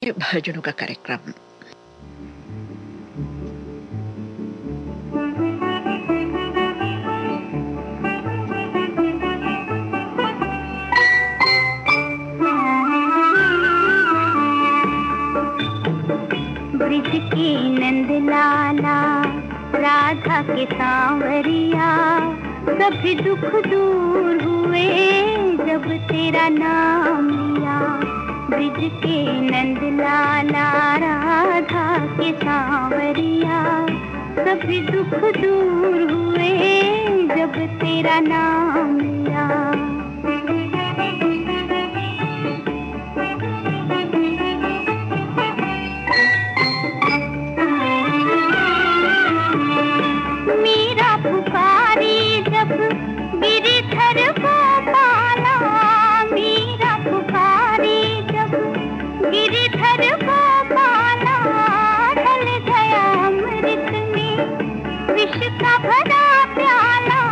भजनों का कार्यक्रम। ब्रिज की नंद लाला, राधा के सांवरिया, सभी दुख दूर हुए जब तेरा नाम लिया। ब्रिज के नंद लाला, राधा के सांवरिया, सभी दुख दूर हुए जब तेरा नाम लिया। मीरा पुकारी जब गिरिधर को पाला, मीरा पुकारी जब गिरिधर को पाला, ढल गया अमृत में विष का भरा प्याला,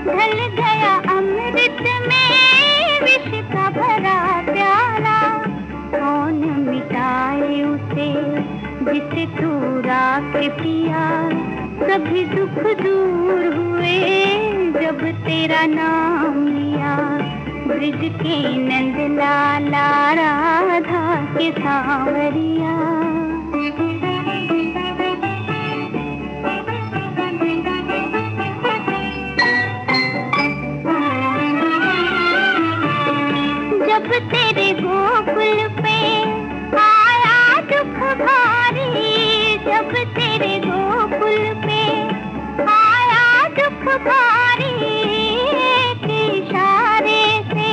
ढल गया अमृत में विष का भरा प्याला। कौन मिटाए उसे जिसे तू राखे पिया, सभी दुख दूर हुए जब तेरा नाम लिया। ब्रिज के नंद लाला, राधा के सांवरिया। जब तेरे गोकुल पे आया दुख भारी, जब तेरे गोकुल पे आया दुख भारी, एक इशारे से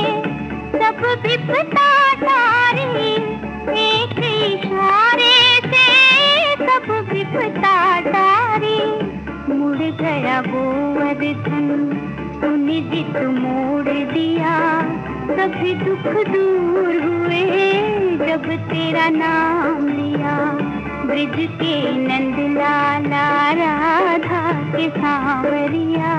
सब विपदा टारी, एक इशारे से सब विपदा टारी। मुड़ गया गोवर्धन, तूने जित मोड़ दिया, सभी दुख दूर हुए जब तेरा नाम लिया। ब्रिज के नंद लाला, राधा के सांवरिया।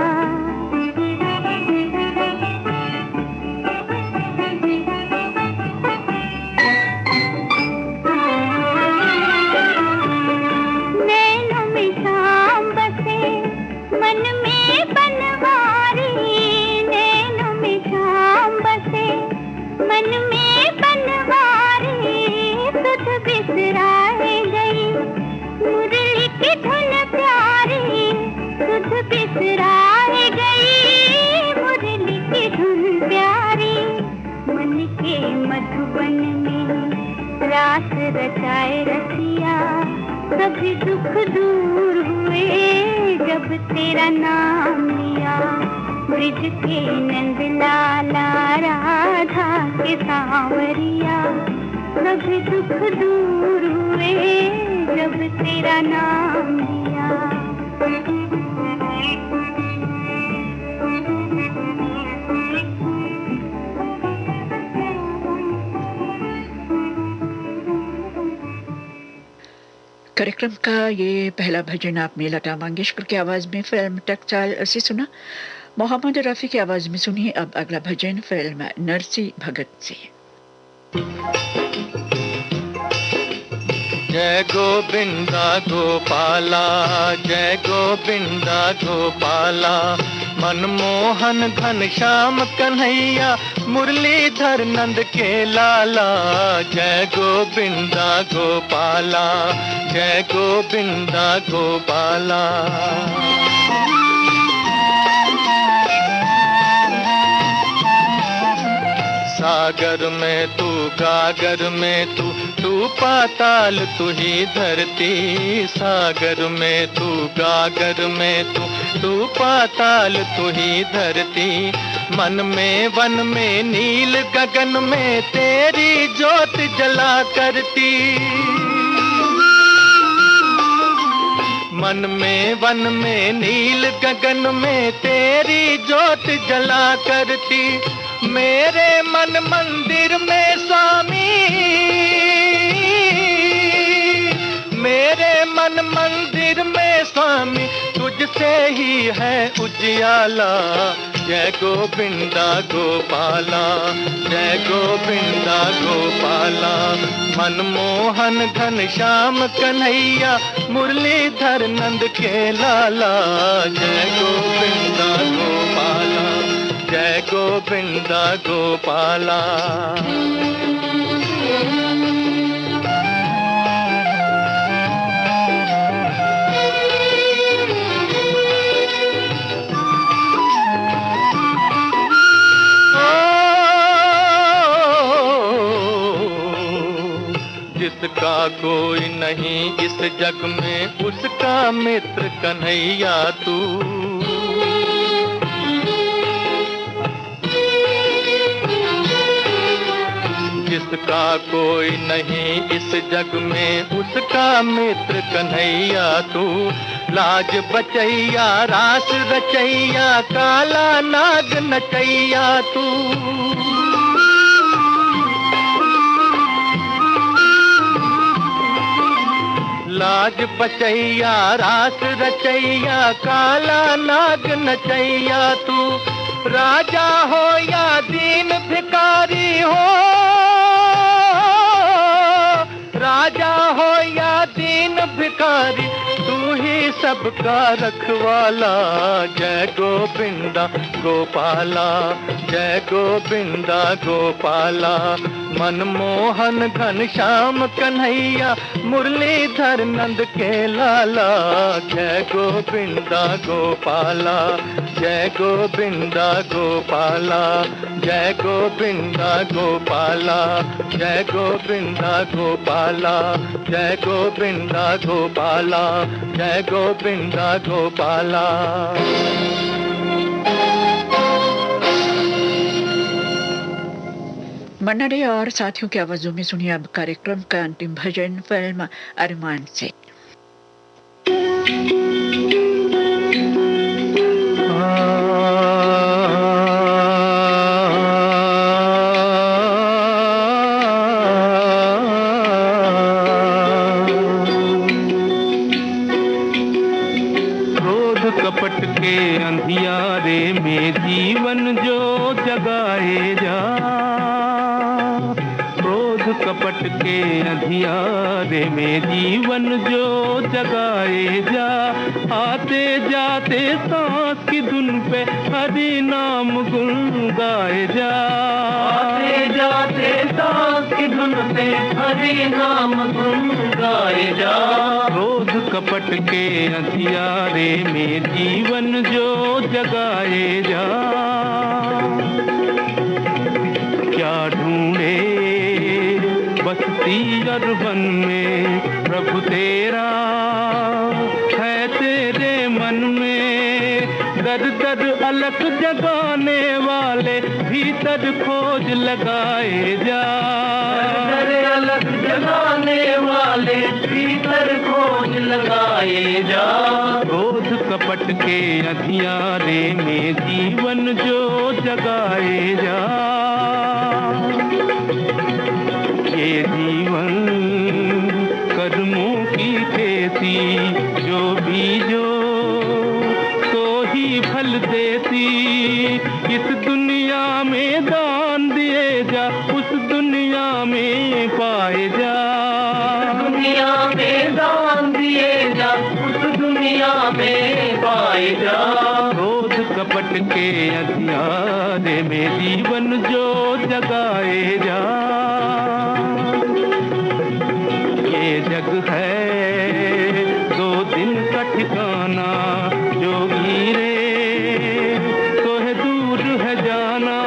नैनों में शाम बसे, मन में बनवारी, नैनों में शाम बसे, मन में बनवारी। सुध बिसराए गई मुरली की धुन प्यारी, सुध बिसराए गई मुरली की धुन प्यारी। मन के मधुबन में रास रचाए रसिया, सभी दुख दूर हुए जब तेरा नाम लिया। ब्रिज के नंद लाला, राधा के सांवरिया, सभी दुख दूर हुए जब तेरा नाम लिया। कार्यक्रम का ये पहला भजन आपने लता मंगेशकर की आवाज में फिल्म टकचाल से सुना। मोहम्मद रफी की आवाज में सुनिए अब अगला भजन फिल्म नरसी भगत से। जय गोविंदा गोपाला, जय गोविंदा गोपाला, मनमोहन घनश्याम कन्हैया, मुरलीधर नंद के लाला। जय गोविंदा गोपाला, जय गोविंदा गोपाला। सागर में तू, गागर में तू पाताल तू ही धरती। सागर में तू, गागर में तू पाताल तू ही धरती। मन में वन में नील गगन में तेरी ज्योत जला करती। मन में वन में नील गगन में तेरी ज्योत जला करती। मेरे मन मंदिर में स्वामी, मेरे मन मंदिर में स्वामी, तुझसे ही है उजियाला। जय गोविंदा गोपाला, जय गोविंदा गोपाला। मनमोहन घनश्याम कन्हैया, मुरलीधर नंद के लाला। जय गोविंदा गोपाला, जय गोविंदा गोपाला। जिसका कोई नहीं इस जग में, उसका मित्र कन्हैया तू। जिसका कोई नहीं इस जग में, उसका मित्र कन्हैया तू। लाज बचैया रास रचैया, काला नाग नचैया तू। लाज बचैया रास रचैया, काला नाग नचैया तू। राजा हो या दीन भिखारी हो, राजा हो या दीन भिखारी, तू ही सबका रखवाला। जय गोविंदा गोपाला, जय गोविंदा गोपाला। मनमोहन घनश्याम कन्हैया, मुरलीधर नंद के लाला। जय गोविंदा गोपाला, जय गोविंदा गोपाला। जय गोविंदा गोपाला, जय गोविंदा गोपाला। जय गोविंदा गोपाला, जय गोविंदा गोपाला। मन्ना डे और साथियों की आवाजों में सुनिए अब कार्यक्रम का अंतिम भजन फिल्म अरमान से। क्रोध कपट के अंधियारे में जीवन जो जगाए जा, कपट के अंधियारे में जीवन जो जगाए जा। आते जाते सांस की धुन पे हरि नाम गुन गाए जा। आते जाते सांस की धुन पे हरि नाम गुन गाए जा। क्रोध कपट के अंधियारे में जीवन जो जगाए जा। क्या ढूंढे बस्ती और वन में प्रभु तेरा, है तेरे मन में दर दर अलख जगाने वाले, भीतर खोज लगाए जा। दर अलख जगाने वाले, भीतर खोज लगाए जा। क्रोध कपट के अंधियारे में जीवन जो जगाए जा। ये जीवन कर्मों की खेती, जो बीजो तो ही फल देती। इस दुनिया में दान दिए जा, उस दुनिया में पाए जा। दुनिया में दान दिए जा, उस दुनिया में पाए जा। क्रोध कपट के अंधियारे में जीवन जो जगाए जा। ये जग है दो दिन का ठिकाना, जोगी रे तो है दूर है जाना।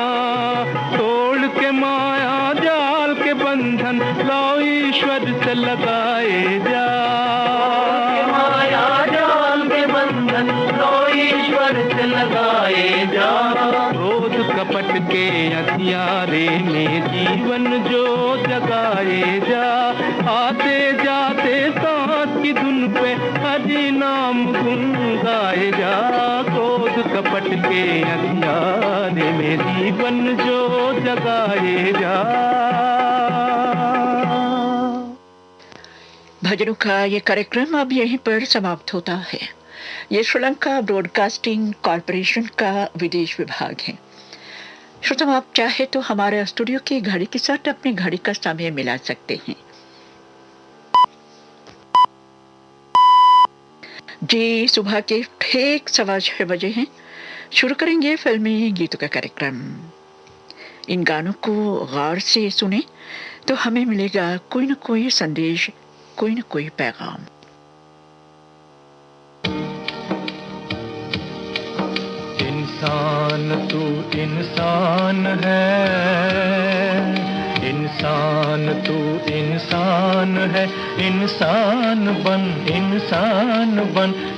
तोड़ के माया जाल के बंधन, लो ईश्वर से लगाए जा। माया जाल के बंधन, लो ईश्वर से लगाए जा। क्रोध कपट के अंधियारे में जीवन जो जगाए जा। आते जाते सांस की धुन पे हरि नाम गुन गाए जा। क्रोध कपट के अंधियारे में जीवन जो जगाए जा। भजनों का ये कार्यक्रम अब यहीं पर समाप्त होता है। ये श्रीलंका ब्रॉडकास्टिंग कॉरपोरेशन का विदेश विभाग है। श्रोताओं, आप चाहे तो हमारे स्टूडियो की घड़ी के साथ अपनी घड़ी का समय मिला सकते हैं। जी, सुबह के ठीक 6:15 बजे हैं। शुरू करेंगे फिल्मी गीतों का कार्यक्रम। इन गानों को गौर से सुने तो हमें मिलेगा कोई न कोई संदेश, कोई न कोई पैगाम। इंसान तू इंसान है, इंसान तू इंसान है, इंसान बन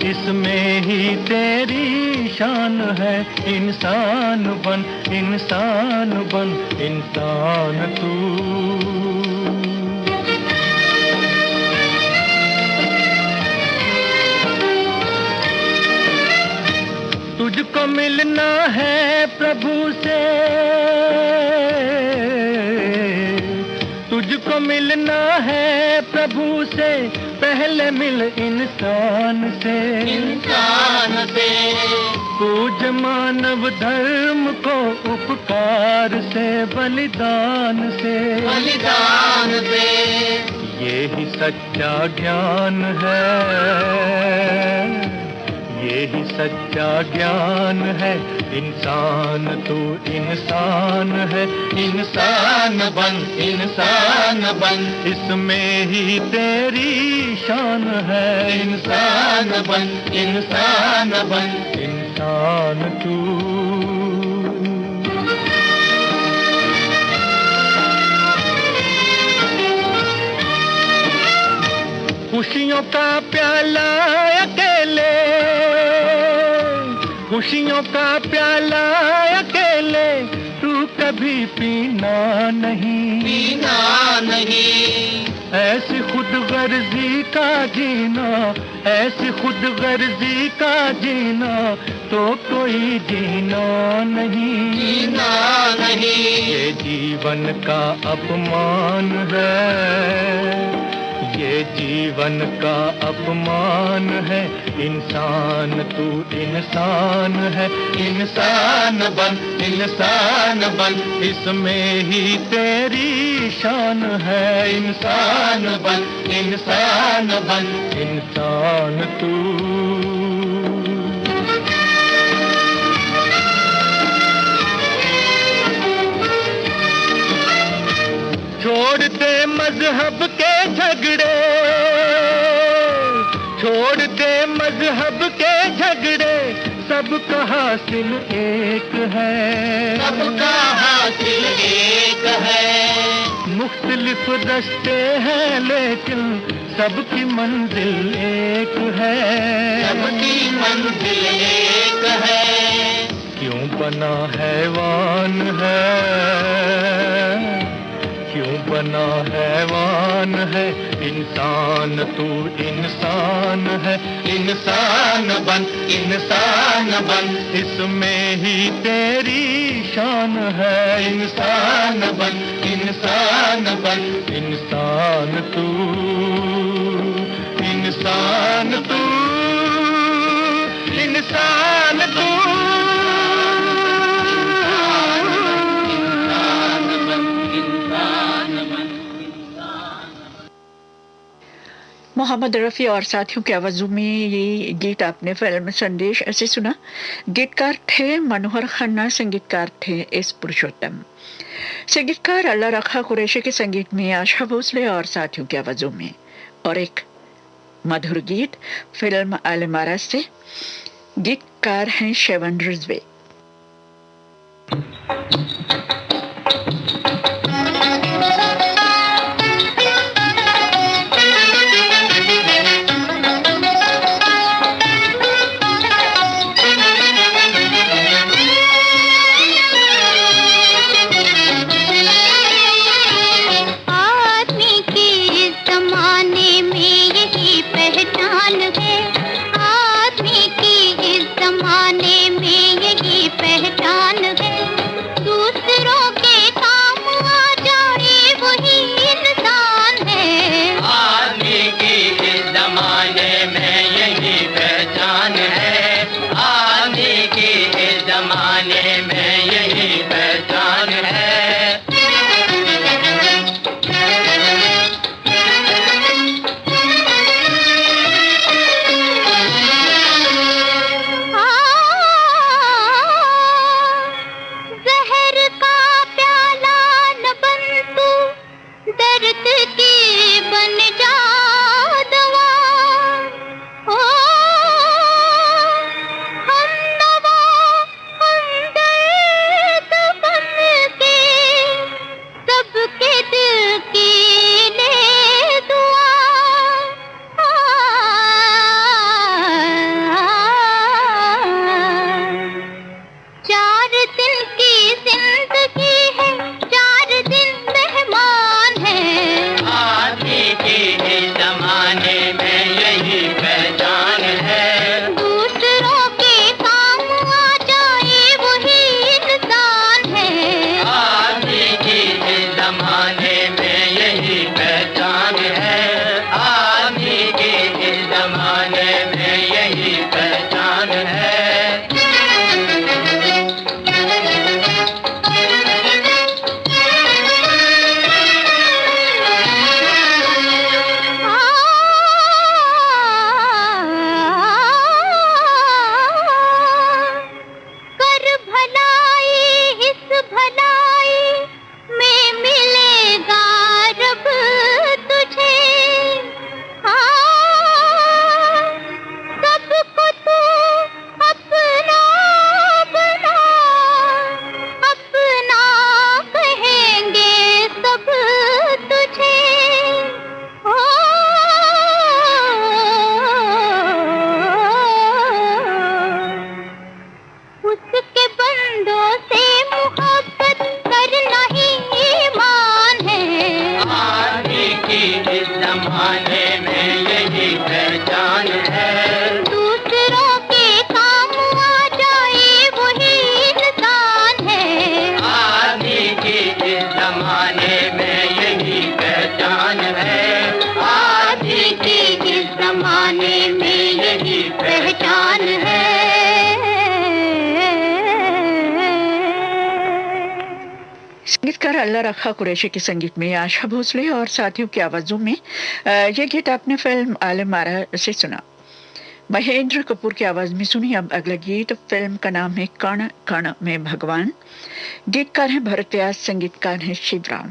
इसमें ही तेरी शान है। इंसान बन इंसान तू। तुझको मिलना है प्रभु से, तुझको मिलना है प्रभु से, पहले मिल इंसान से। पूज मानव धर्म को उपकार से, बलिदान से। ये ही सच्चा ज्ञान है, ये ही सच्चा ज्ञान है। इंसान तू इंसान है, इंसान बन इसमें ही तेरी शान है। इंसान बन इंसान तू। खुशियों का प्याला अकेले, खुशियों का प्याला अकेले, तू कभी पीना नहीं। ऐसी खुद गर्जी का जीना, ऐसी खुद गर्जी का जीना तो कोई जीना नहीं। ये जीवन का अपमान है, ये जीवन का अपमान है। इंसान तू इंसान है, इंसान बन इसमें ही तेरी शान है। इंसान बन इंसान तू। छोड़ दे मजहब के झगड़े, छोड़ दे मजहब के झगड़े, सबका हासिल एक है। मुख्तलिफ रास्ते हैं लेकिन सबकी मंजिल एक है। क्यों बना हैवान है, क्यों बना हैवान है। इंसान तू इंसान है, इंसान बन इसमें ही तेरी शान है। इंसान बन इंसान तू। इंसान तू इंसान तू। मोहम्मद रफ़ी और साथियों की आवाज़ों में ये गीत आपने फिल्म संदेश ऐसे सुना। गीतकार थे मनोहर खन्ना, संगीतकार थे एस पुरुषोत्तम। संगीतकार अल्लाह रखा कुरैशी के संगीत में आशा भोसले और साथियों की आवाज़ों में। और एक मधुर गीत फिल्म अलमारा से। गीतकार हैं शेवन रिजवे। आदमी की इस जमाने में यही पहचान है। इस जमाने में यही पहचान है। दूसरों के काम आ जाए वही इंसान है। आदमी की इस जमाने में यही पहचान है। आदमी की इस जमाने में यही पहचान है। कर भलाई इस भलाई में मिलेगा रब तुझे। सबको तू अपना बना, अपना कहेंगे सब तुझे। उसके बंदों से मोहब्बत करना ही ईमान है। आदमी की इस जमाने में यही पहचान है। दूसरों के काम आ जाए वही इंसान है। आदमी की इस जमाने में यही पहचान है। आदमी की इस जमाने में यही पहचान है। संगीतकार अल्लाह रखा कुरैशी के संगीत में आशा भोसले और साथियों की आवाजों में ये गीत आपने फिल्म आलम आरा से सुना। महेंद्र कपूर की आवाज में सुनी। अब अगला गीत फिल्म का नाम है कण कण में भगवान। गीतकार है भरत व्यास, संगीतकार है शिवराम।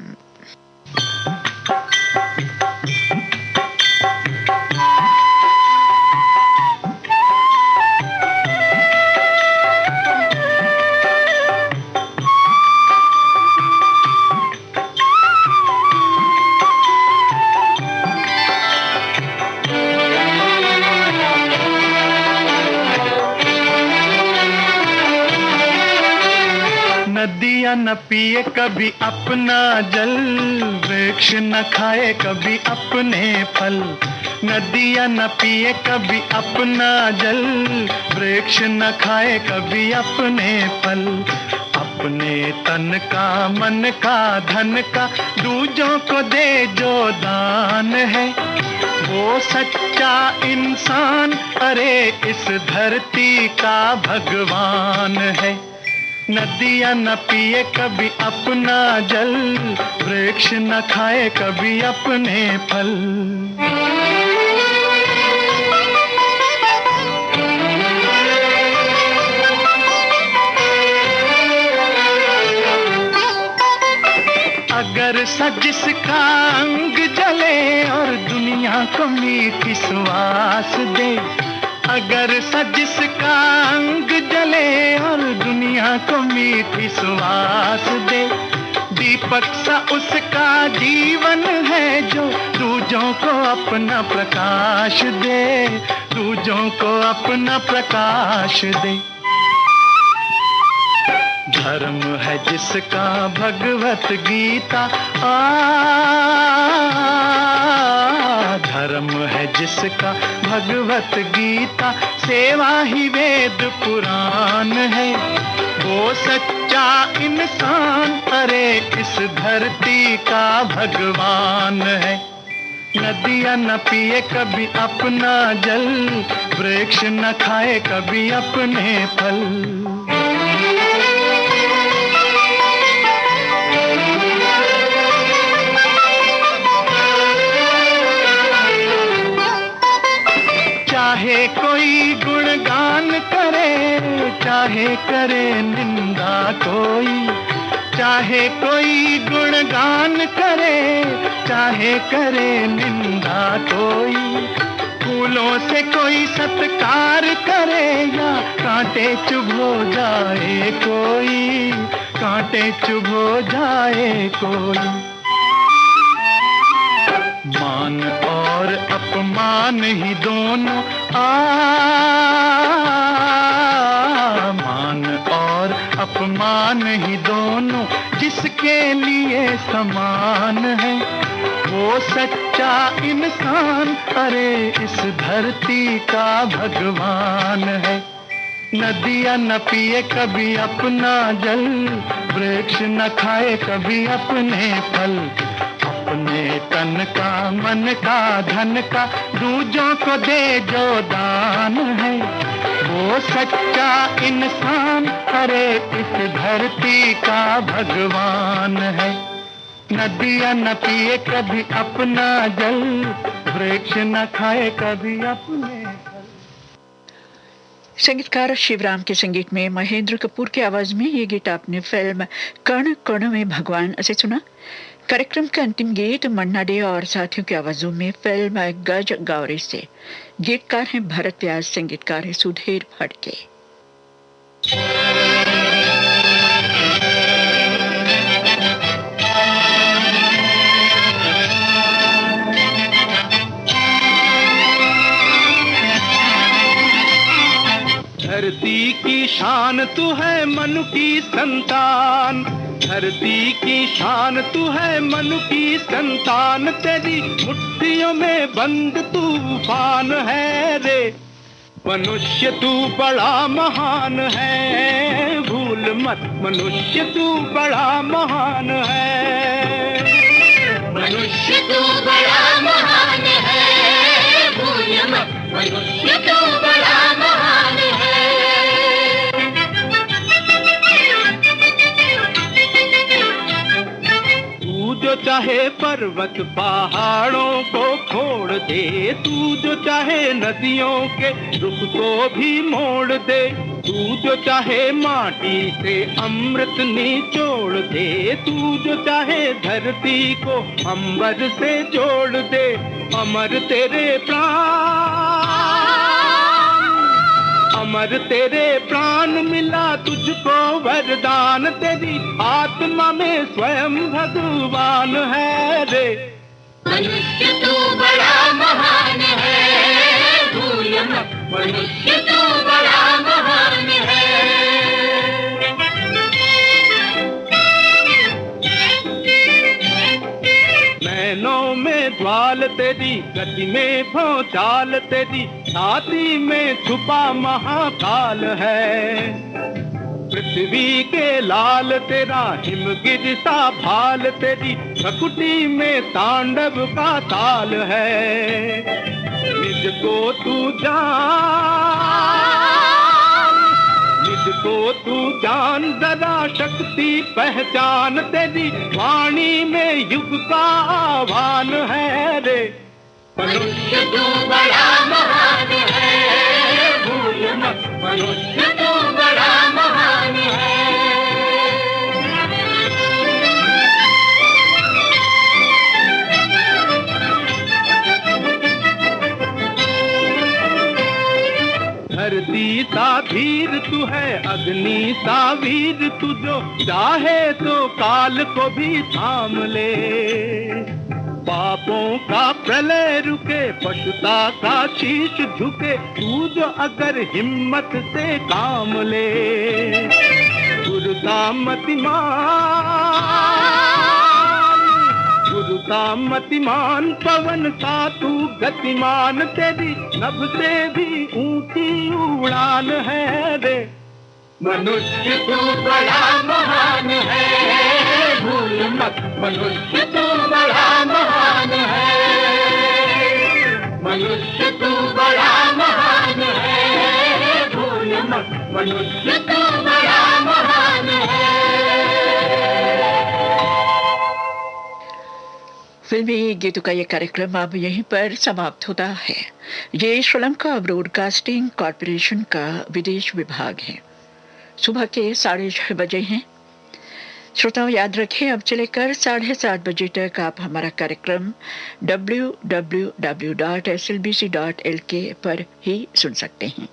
नदियाँ न पिए कभी अपना जल, वृक्ष न खाए कभी अपने फल। नदियाँ न पिए कभी अपना जल, वृक्ष न खाए कभी अपने फल। अपने तन का मन का धन का दूजों को दे जो दान है, वो सच्चा इंसान अरे इस धरती का भगवान है। नदियाँ न पिए कभी अपना जल, वृक्ष न खाए कभी अपने फल। अगर जिसका अंग जले और दुनिया को मीठी सुवास दे, अगर जिसका अंग जले और दुनिया को मीठी सुवास दे, दीपक सा उसका जीवन है जो दूजों को अपना प्रकाश दे, दूजों को अपना प्रकाश दे। धर्म है जिसका भगवत गीता धर्म है जिसका भगवत गीता, सेवा ही वेद पुराण है, वो सच्चा इंसान अरे इस धरती का भगवान है। नदियाँ न पिए कभी अपना जल, वृक्ष न खाए कभी अपने फल। चाहे कोई गुणगान करे, चाहे करे निंदा कोई, चाहे कोई गुणगान करे, चाहे करे निंदा कोई। फूलों से कोई सत्कार करे या कांटे चुभो जाए कोई, कांटे चुभो जाए कोई। मान और अपमान ही दोनों मान और अपमान ही दोनों जिसके लिए समान है, वो सच्चा इंसान अरे इस धरती का भगवान है। नदियाँ न पिए कभी अपना जल, वृक्ष न खाए कभी अपने फल, अपने तन का मन का धन का दूजों को दे जो दान है। वो सच्चा इंसान अरे इस धरती का भगवान है। नदियाँ न पिए कभी अपना जल, वृक्ष न खाए कभी अपने फल। संगीतकार शिवराम के संगीत में महेंद्र कपूर की आवाज में ये गीत आपने फिल्म कण कण में भगवान से सुना। कार्यक्रम का अंतिम गीत मन्ना डे और साथियों की आवाजों में फिल्म गज गौरी से। गीतकार हैं भरत व्यास, संगीतकार है सुधीर फड़के। धरती की शान तू है मनु की संतान, धरती की शान तू है मनु की संतान, तेरी मुट्ठियों में बंद तूफान है रे। मनुष्य तू बड़ा महान है, भूल मत मनुष्य तू बड़ा महान है। मनुष्य तू बड़ा महान है, भूल मत मनुष्य तू बड़ा महान है। तू जो चाहे पर्वत पहाड़ों को फोड़ दे, तू जो चाहे नदियों के रुख को भी मोड़ दे, तू जो चाहे माटी से अमृत निचोड़ दे, तू जो चाहे धरती को अंबर से जोड़ दे, अमर तेरे प्राण, अमर तेरे प्राण मिला तुझको वरदान, तेरी आत्मा में स्वयं भगवान है रे। मनुष्य तू बड़ा महान है, भूल मत मनुष्य तू बड़ा महान है। नैनों में ज्वाल तेरी, गति में भौचाल तेरी, छाती में छुपा महाकाल है। पृथ्वी के लाल तेरा हिमगिर सा भाल तेरी, प्रकृति में तांडव का ताल है। निज को तू जान, निज को तू जान जरा शक्ति पहचान, तेरी वाणी में युग का आह्वान है रे। मनुष्य तू बड़ा महान है, भूल मत मनुष्य तू बड़ा महान है। धरती सा धीर तू है, अग्नि सा वीर तू, जो चाहे तो काल को भी थाम ले। पापों का प्रलय रुके, पशुता का शीश झुके, तू जो अगर हिम्मत से काम ले। गुरुता मतिमान, गुरुता मतिमान, पवन सा तू गतिमान, तेरी नभ से भी ऊंची उड़ान है रे। मनुष्य तू बड़ा महान है, भूल मत मनुष्य तू बड़ा महान है। मनुष्य तू बड़ा महान है, भूल मत मनुष्य तू बड़ा महान है। फिल्मी गीतों का ये कार्यक्रम अब यहीं पर समाप्त होता है। ये श्रीलंका ब्रॉडकास्टिंग कॉरपोरेशन का विदेश विभाग है। सुबह के 6:30 बजे हैं। श्रोताओं याद रखें, अब से लेकर 7:30 बजे तक आप हमारा कार्यक्रम www.slbc.lk पर ही सुन सकते हैं।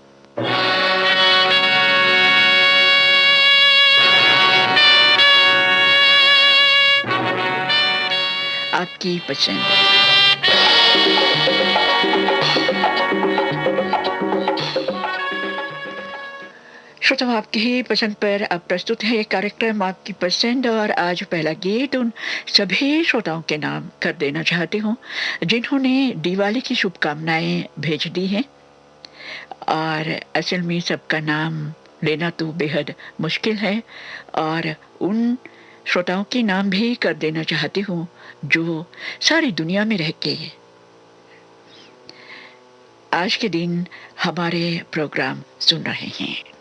आपकी पसंद। श्रोताओं, आपकी ही पसंद पर अब प्रस्तुत है एक कार्यक्रम आपकी पसंद, और आज पहला गीत उन सभी श्रोताओं के नाम कर देना चाहती हूँ जिन्होंने दिवाली की शुभकामनाएं भेज दी हैं। और असल में सबका नाम लेना तो बेहद मुश्किल है, और उन श्रोताओं के नाम भी कर देना चाहती हूँ जो सारी दुनिया में रह के आज के दिन हमारे प्रोग्राम सुन रहे हैं।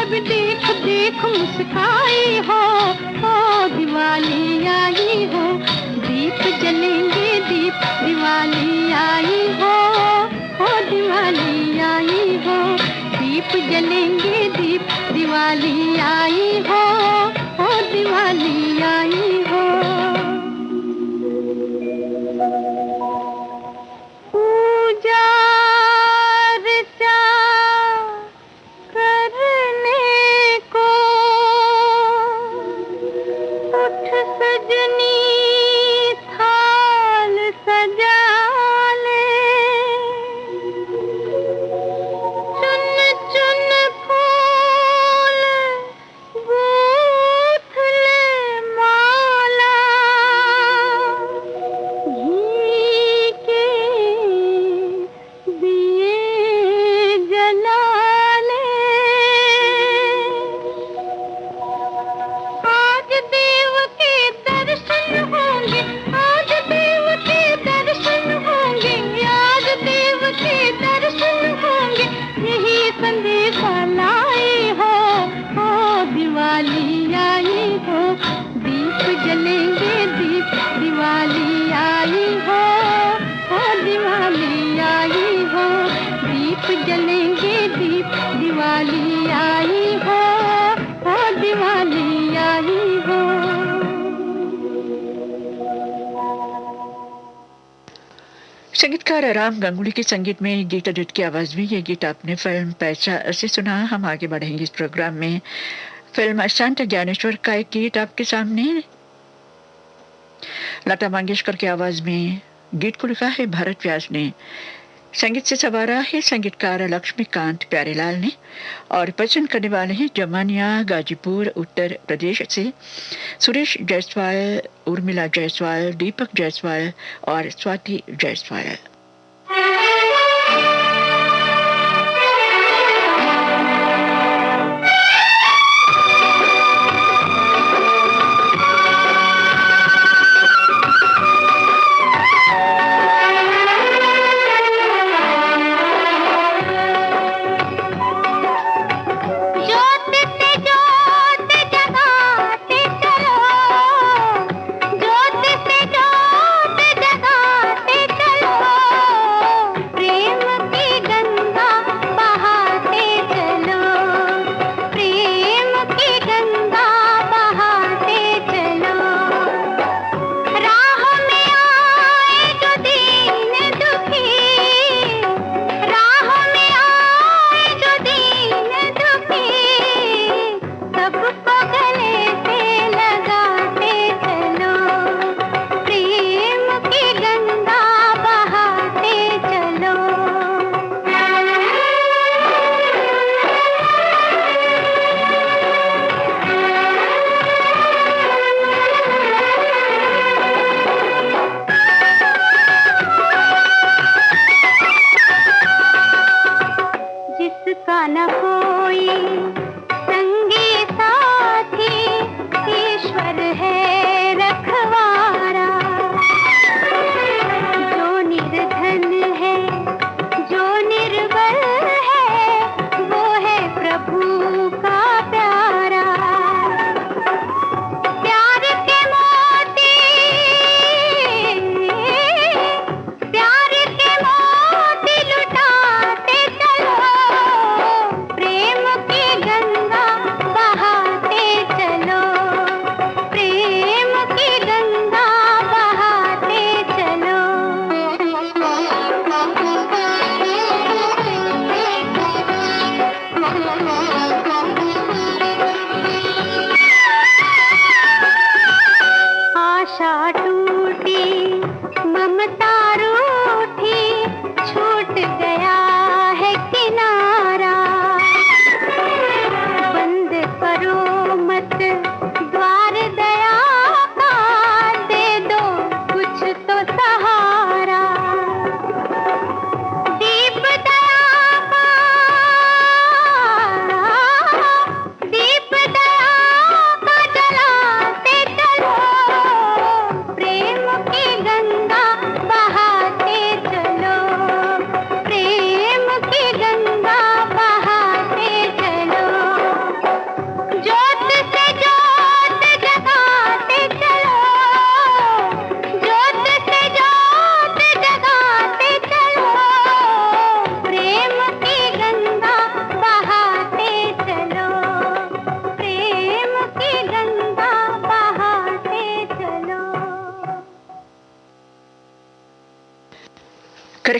जब देख देख मुस्काई हो, दिवाली आई हो। दीप जलेंगे दीप, दिवाली आई हो, दिवाली आई हो। दीप जलेंगे दीप, दिवाली आई हो, दिवाली आई हो। पूजा अर्चा करने को उठ सजनी, थाल सजा ले। चुन चुन फूल गूंथ ले माला, घी के दिए जला ले। आज देव के दर्शन होंगे, आज देव के दर्शन होंगे, आज देव के दर्शन होंगे। यही संदेशा लाई हो, दिवाली आई हो। दीप जलेंगे दीप, दिवाली आई हो, दिवाली आई हो। दीप जलेंगे दीप, दिवाली आई हो, दिवाली आई हो। संगीतकार राम गंगुली के संगीत में गीता दत्त की आवाज में ये गीत आपने फिल्म पैसा से सुना। हम आगे बढ़ेंगे इस प्रोग्राम में। फिल्म संत ज्ञानेश्वर का एक गीत आपके सामने, लता मंगेशकर की आवाज में। गीत को लिखा है भरत व्यास ने, संगीत से सवारा है संगीतकार लक्ष्मीकांत प्यारेलाल ने, और पसंद करने वाले हैं जमानिया गाजीपुर उत्तर प्रदेश से सुरेश जायसवाल, उर्मिला जायसवाल, दीपक जायसवाल और स्वाति जायसवाल। ज्योत से ज्योत जगाते चलो,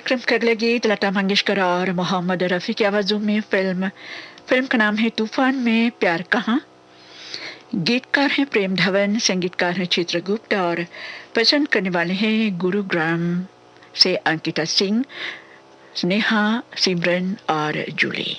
कार्यक्रम का अगला गीत लता मंगेशकर और मोहम्मद रफ़ी की आवाज़ों में फिल्म का नाम है तूफान में प्यार कहाँ। गीतकार हैं प्रेम धवन, संगीतकार हैं चित्रगुप्त और पसंद करने वाले हैं गुरुग्राम से अंकिता सिंह, स्नेहा, सिमरन और जूली।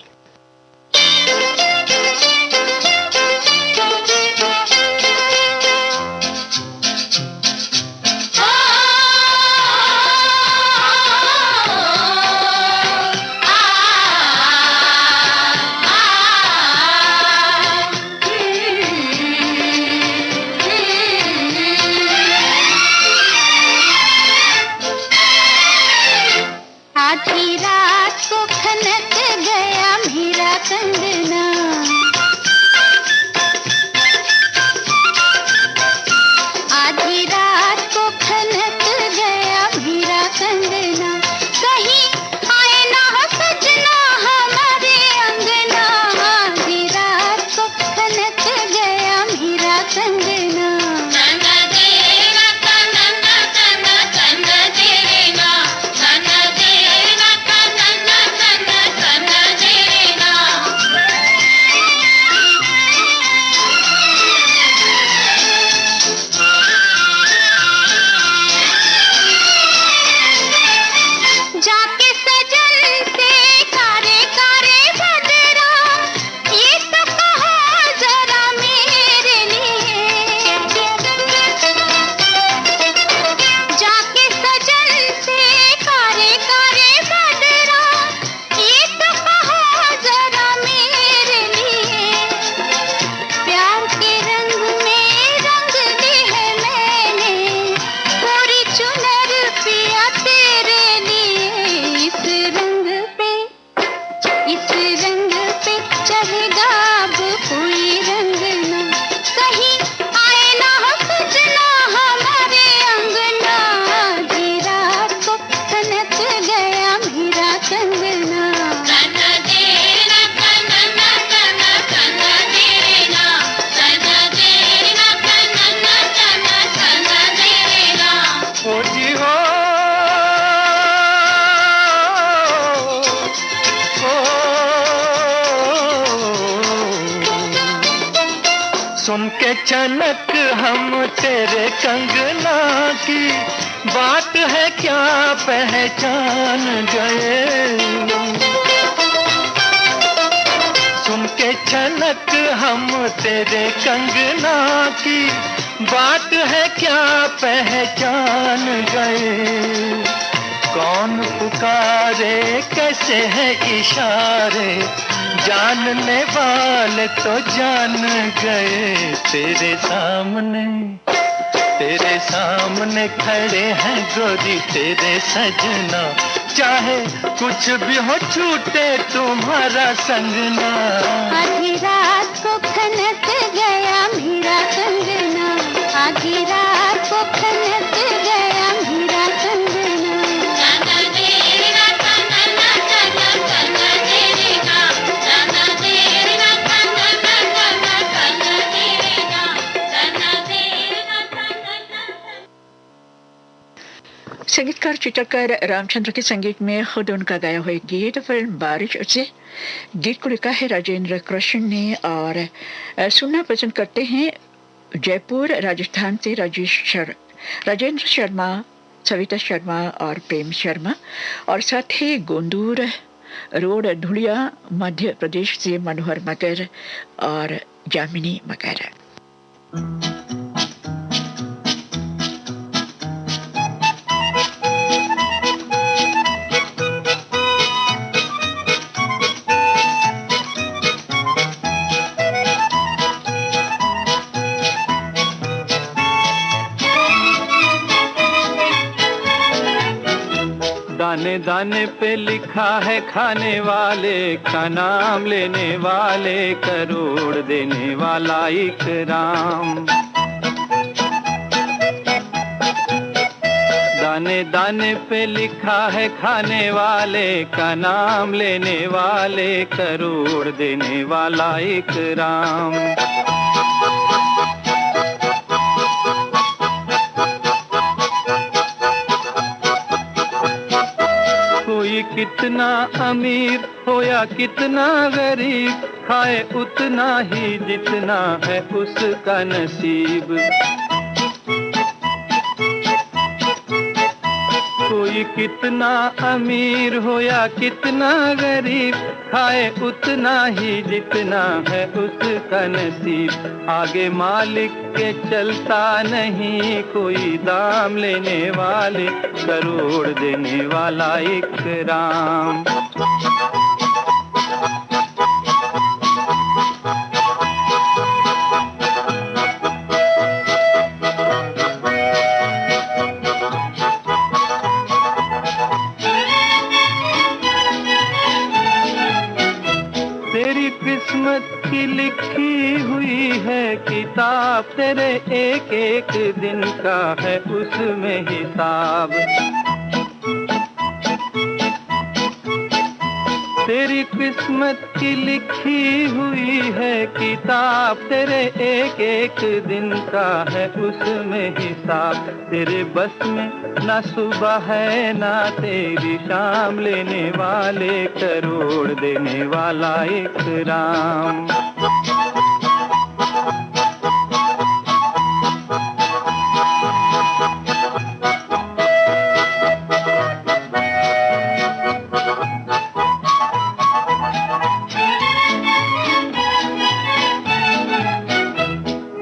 आधी रात को खनक गया मेरा कंगना, आधी रात को खनक गया मेरा कंगना, कहीं आए ना सजना हमारे अंगना, आधी रात को खनक गया मेरा कंगना। जाके सजन से कारे कारे बदरा, ये तो कहो जरा मेरे लिए, जाके सजन से कारे कारे बदरा, ये तो कहो जरा मेरे लिए, प्यार के रंग में रंग ली है मैंने, पूरी चुनर पिया तेरे लिए, इस रंग पे चढ़ेगा अब कोई रंग ना, कहीं आए ना सजना हमारे अंगना, आधी रात को खनक गया मेरा कंगना। ओ जी हो, सुन के छनक हम तेरे कंगना की, बात है क्या पहचान गए, सुन के छनक हम तेरे कंगना की, बात है क्या पहचान गए, कौन पुकारे कैसे है इशारे, जानने वाले तो जान गए, तेरे सामने खड़े हैं गोरी तेरे सजना, चाहे कुछ भी हो छूटे तुम्हारा संगना। आधी रात को खनक गया मेरा कंगना, आधी रात को खनक गया मेरा कंगना। संगीतकार चित्रकार रामचंद्र के संगीत में खुद उनका गाया हुआ गीत फिल्म बारिश से, गीत को लिखा है राजेंद्र कृष्ण ने और सुनना पसंद करते हैं जयपुर राजस्थान से राजेंद्र शर्मा, सविता शर्मा और प्रेम शर्मा, और साथ ही गोंदूर रोड धुलिया मध्य प्रदेश से मनोहर मगर और जामिनी मगर। दाने दाने पे लिखा है खाने वाले का नाम, लेने वाले करोड़ देने वाला इकराम। दाने दाने पे लिखा है खाने वाले का नाम, लेने वाले करोड़ देने वाला इकराम। कितना अमीर हो या कितना गरीब, खाए उतना ही जितना है उसका नसीब। कोई कितना अमीर हो या कितना गरीब, खाए उतना ही जितना है उसका नसीब। आगे मालिक के चलता नहीं कोई, दाम लेने वाले करोड़ देने वाला इकराम। तेरी किस्मत की लिखी हुई है किताब, तेरे एक एक दिन का है उसमें हिसाब। तेरी किस्मत की लिखी हुई है किताब, तेरे एक एक दिन का है उसमें हिसाब। तेरे बस में ना सुबह है ना तेरी शाम, लेने वाले करोड़ देने वाला इकराम।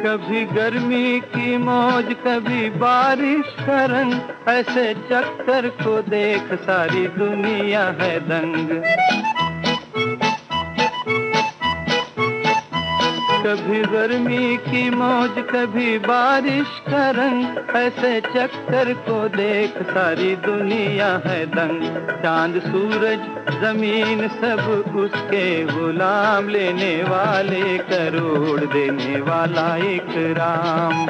कभी गर्मी की मौज कभी बारिश का रंग, ऐसे चक्कर को देख सारी दुनिया है दंग। कभी गर्मी की मौज कभी बारिश का रंग, ऐसे चक्कर को देख सारी दुनिया है दंग। चांद सूरज जमीन सब उसके गुलाम, लेने वाले करोड़ देने वाला इकराम।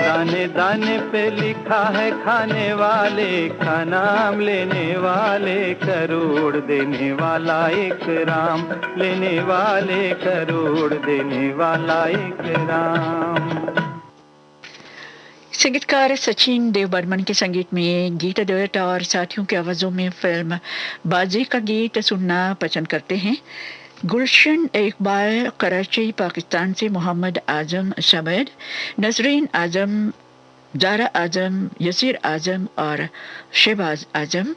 दाने दाने पे लिखा है खाने वाले का नाम, लेने वाले करोड़ देने वाला इकराम, लेने वाले करोड़ देने वाला इकराम। संगीतकार सचिन देव बर्मन के संगीत में गीता दत्त और साथियों की आवाज़ों में फिल्म बाजी का गीत सुनना पसंद करते हैं। गुलशन इकबाल कराची पाकिस्तान से, मोहम्मद आजम समद, नसरीन आजम, जारा आजम, यसीर आजम और शहबाज आजम,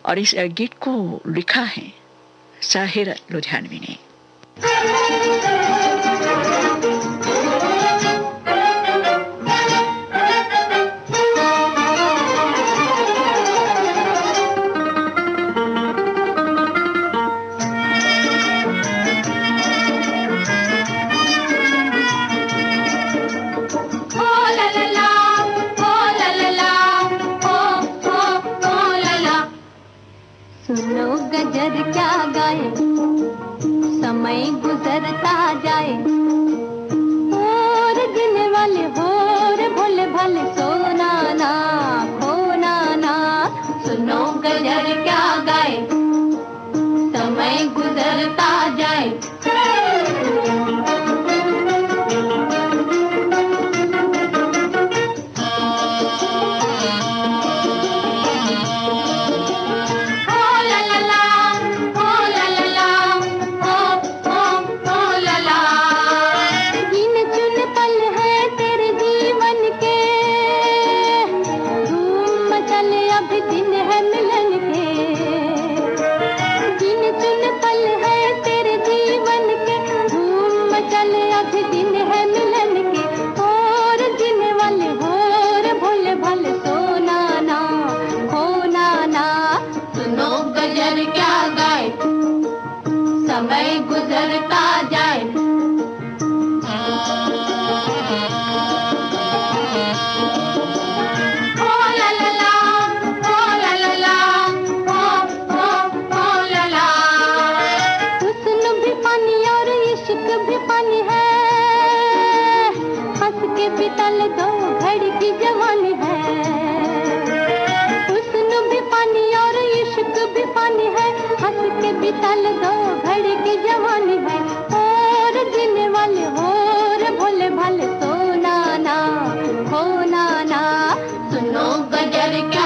और इस गीत को लिखा है साहिर लुधियानवी ने। गजर क्या गाए, समय गुजरता जाए, और जीने वाले होर भोले भाले, सोना ना खोना ना। सुनो गजर क्या गाए, समय गुजरता जाए। समय गुजरता जाए। ओ ला ला ला, ओ ला ला ला, ओ ला ला। हुस्न भी पानी और इश्क भी पानी है, हंस के बितल दो घड़ी की जवानी है। हुस्न भी पानी और इश्क भी पानी है, हंस के बितल दो घड़ी की जवानी है। और जीने वाले होर भोले भाले, सोना ना खोना ना। सुनो गजर क्या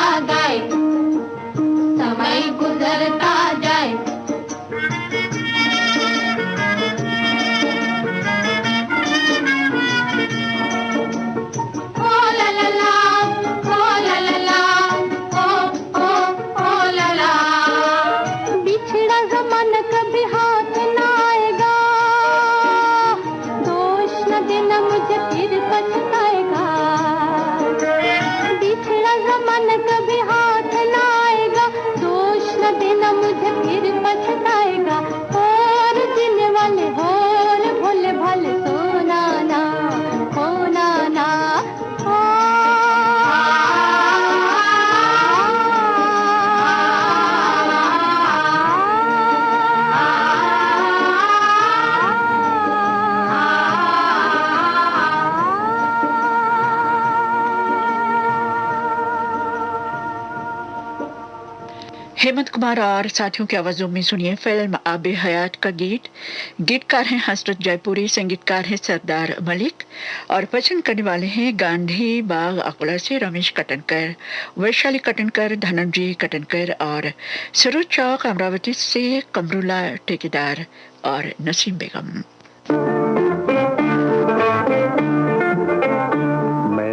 हेमंत कुमार और साथियों की आवाजों में सुनिए फिल्म आबे हयात का गीत। गीतकार हैं हसरत जयपुरी, संगीतकार हैं सरदार मलिक और वचन करने वाले हैं गांधी बाग अकोला से रमेश कटनकर, वैशाली कटनकर, धनंजय कटनकर और सरोज चौक अमरावती से कमरुला ठेकेदार और नसीम बेगम।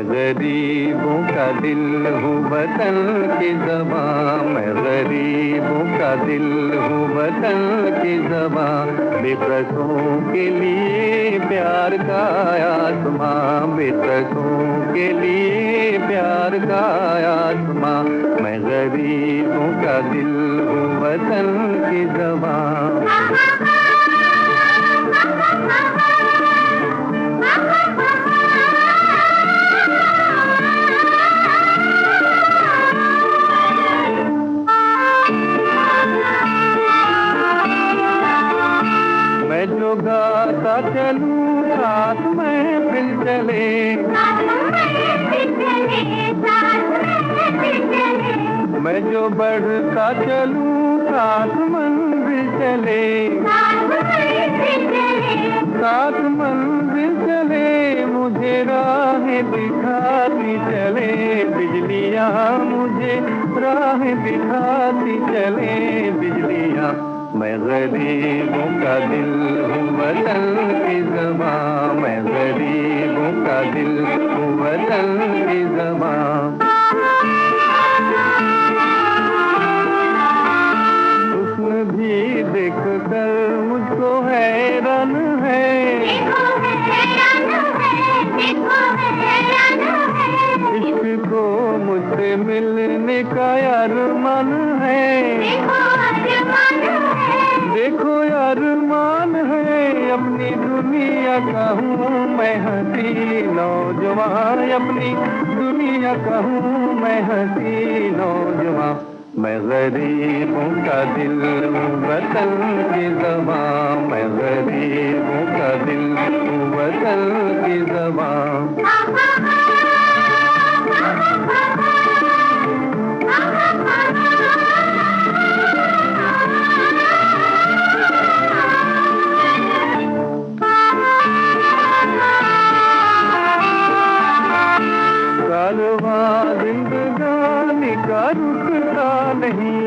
गरीबों का दिल हूँ वतन की ज़बां, मैं गरीबों का दिल हूँ वतन की ज़बां, बेकसों के लिए प्यार का आसमां, बेकसों के लिए प्यार का आसमां, मैं गरीबों का दिल हूँ वतन की ज़बां। जो गाता चलूं साथ महफिल चले, मैं जो बढ़ता चलूं साथ मंजिल चले, साथ मंजिल चले, मुझे राहें दिखाती चले बिजलियां, मुझे राहें दिखाती चले बिजलियां, मैं गरीबों का दिल हूँ वतन की ज़बां, मैं गरीबों का दिल हूँ वतन की ज़बां। हुस्न भी देख कर मुझको हैरान है, इश्क को मुझसे मिलने का अरमान है, देखो अरमान है, अपनी दुनिया का हूँ मैं हंसी नौजवान, अपनी दुनिया का हूँ मैं हंसी नौजवान, मैं गरीबों का दिल हूँ वतन की ज़बां, मैं गरीबों का दिल हूँ वतन की ज़बां। कारवां जिंदगानी का रुकता नहीं,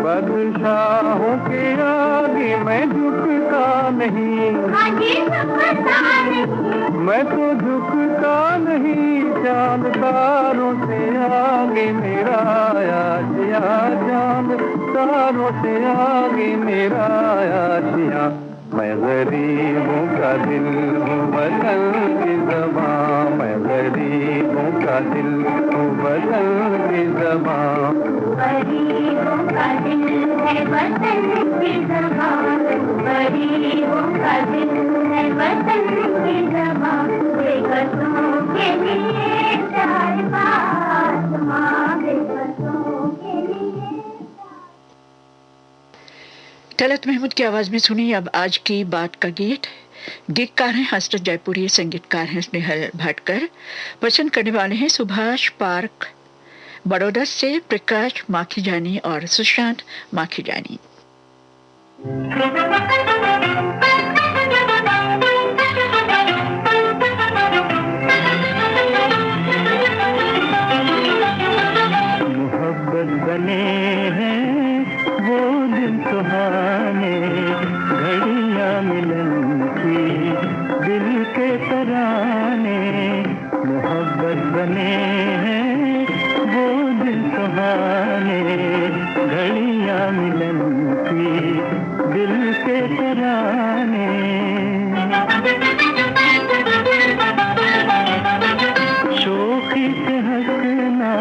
बादशाहों के आगे मैं झुकता नहीं, मैं तो झुकता नहीं, चांद तारों से आगे मेरा आशिया, चांद तारों से आगे मेरा आशिया, मैं गरीबों का दिल हूँ वतन की ज़बां, मैं गरीबों का दिल हूँ वतन की ज़बां। गरीबों का दिल है वतन की ज़बां, गरीबों का दिल है वतन की ज़बां, बेकसों के लिए प्यार का आसमां, बेकसों के लिए। तलत महमूद की आवाज में सुनी अब आज की बात का गीत। गीतकार हैं हसरत जयपुरी, संगीतकार हैं स्नेहल भाटकर, वचन करने वाले हैं सुभाष पार्क बड़ौदा से प्रकाश माखीजानी और सुशांत माखीजानी। मोहब्बत बने हैं वो दिन सुहाने, घड़ियां मिलन की दिल के तराने, मोहब्बत बने हैं वो दिन सुहाने, घड़ियां मिलन की दिल के तराने। शोखी से हंसना,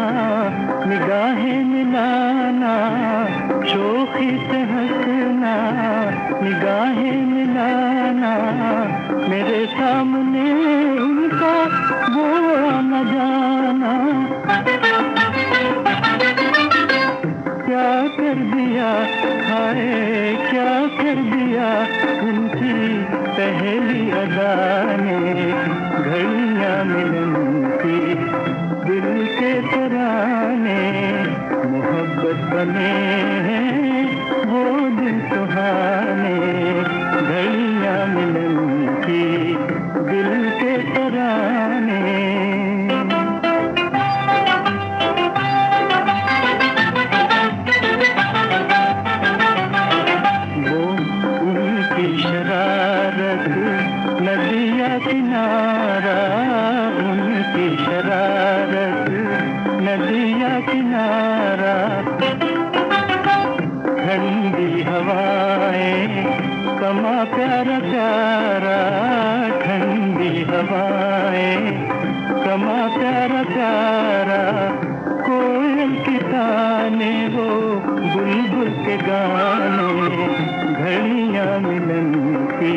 निगाहें मिलाना, शोखी से हंसना, निगाहें मिलाना, मेरे सामने उनका वो न जाना, क्या कर दिया हाय, क्या कर दिया उनकी पहली अदा ने, घड़ियां मिलन की दिल के तराने मोहब्बत बने हैं वो दिन सुहाने, घड़ियां मिलन की दिल के तराने। वो उनकी शरारत नदिया किनारा, उनकी शरारत नदिया किनारा, ठंडी हवाएं समा प्यारा प्यारा, ठंडी हवाएं समा प्यारा प्यारा, कोयल के ताने वो बुलबुल के गाने, घड़ियां मिलन की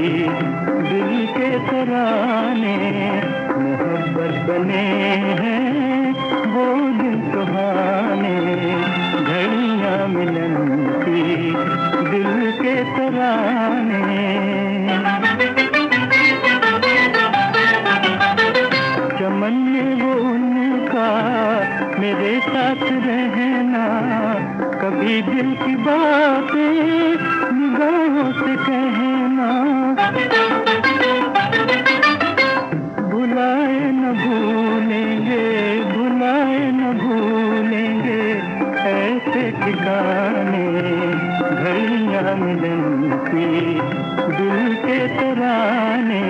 दिल के तराने, मोहब्बत बने हैं वो दिन सुहाने, घड़ियां मिलन की दिल के तराने। चमन में वो उनका मेरे साथ रहना, कभी दिल की बातें निगाहों से कहना, भुलाए न भूलेंगे, भुलाए न भूलेंगे ऐसे ठिकाने, घड़ियां मिलन की दिल के तराने,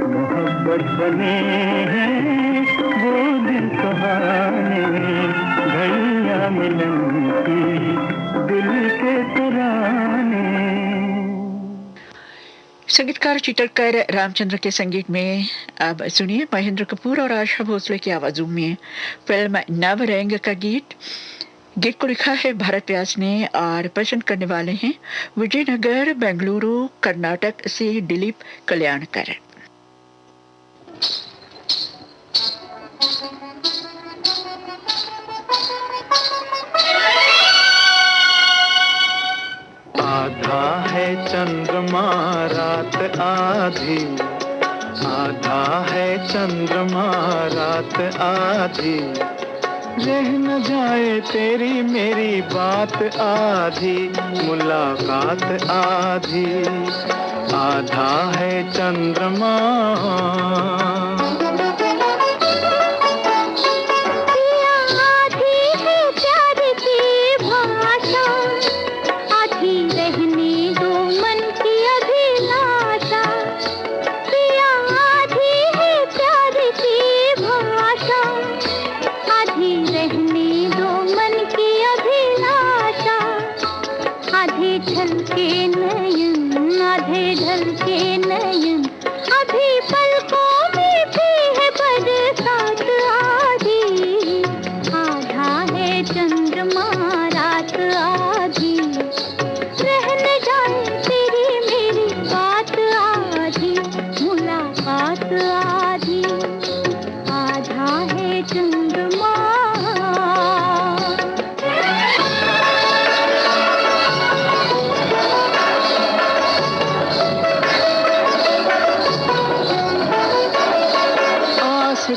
मोहब्बत बने हैं वो दिन सुहाने, घड़ियां मिलन की दिल के तराने। संगीतकार चित्रकार रामचंद्र के संगीत में अब सुनिए महेंद्र कपूर और आशा भोसले की आवाजों में फिल्म नवरंग का गीत। गीत को लिखा है भारत व्यास ने और पसंद करने वाले हैं विजयनगर बेंगलुरु कर्नाटक से दिलीप कल्याणकर। आधा है चंद्रमा रात आधी, आधा है चंद्रमा रात आधी, रह न जाए तेरी मेरी बात आधी, मुलाकात आधी, आधा है चंद्रमा।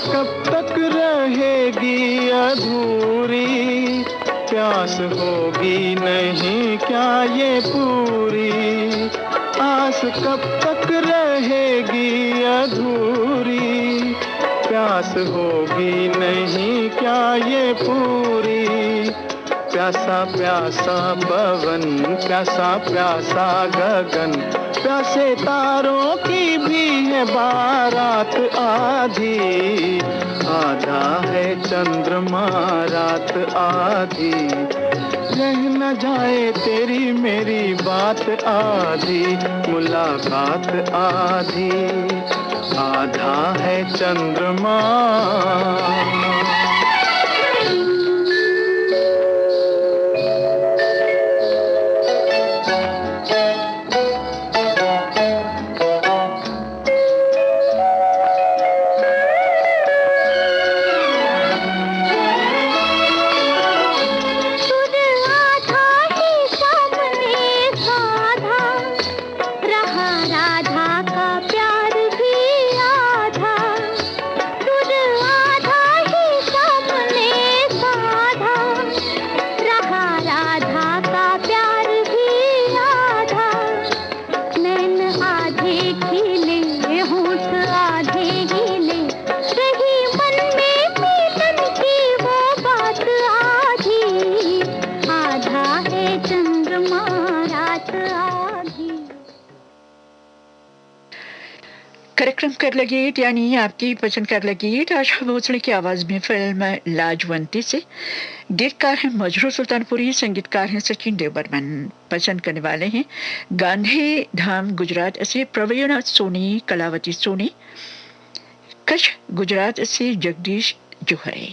कब तक रहेगी अधूरी, प्यास होगी नहीं क्या ये पूरी, आस कब तक रहेगी अधूरी, प्यास होगी नहीं क्या ये पूरी, प्यासा प्यासा पवन, प्यासा प्यासा गगन, प्यासे तारों की भी है बारात आधी, आधा है चंद्रमा रात आधी, रह न जाए तेरी मेरी बात आधी, मुलाकात आधी, आधा है चंद्रमा। प्यार भी आधा, कार्यक्रम कर लगे गीत यानी आपकी पसंद कर लगे गीत आशा भोसले की आवाज में फिल्म लाजवंती से। गीतकार हैं मजरू सुल्तानपुरी, संगीतकार हैं सचिन देव बर्मन। पसंद करने वाले हैं गांधी धाम गुजरात से प्रवीण सोनी, कलावती सोनी, कच्छ गुजरात से जगदीश जोहरे।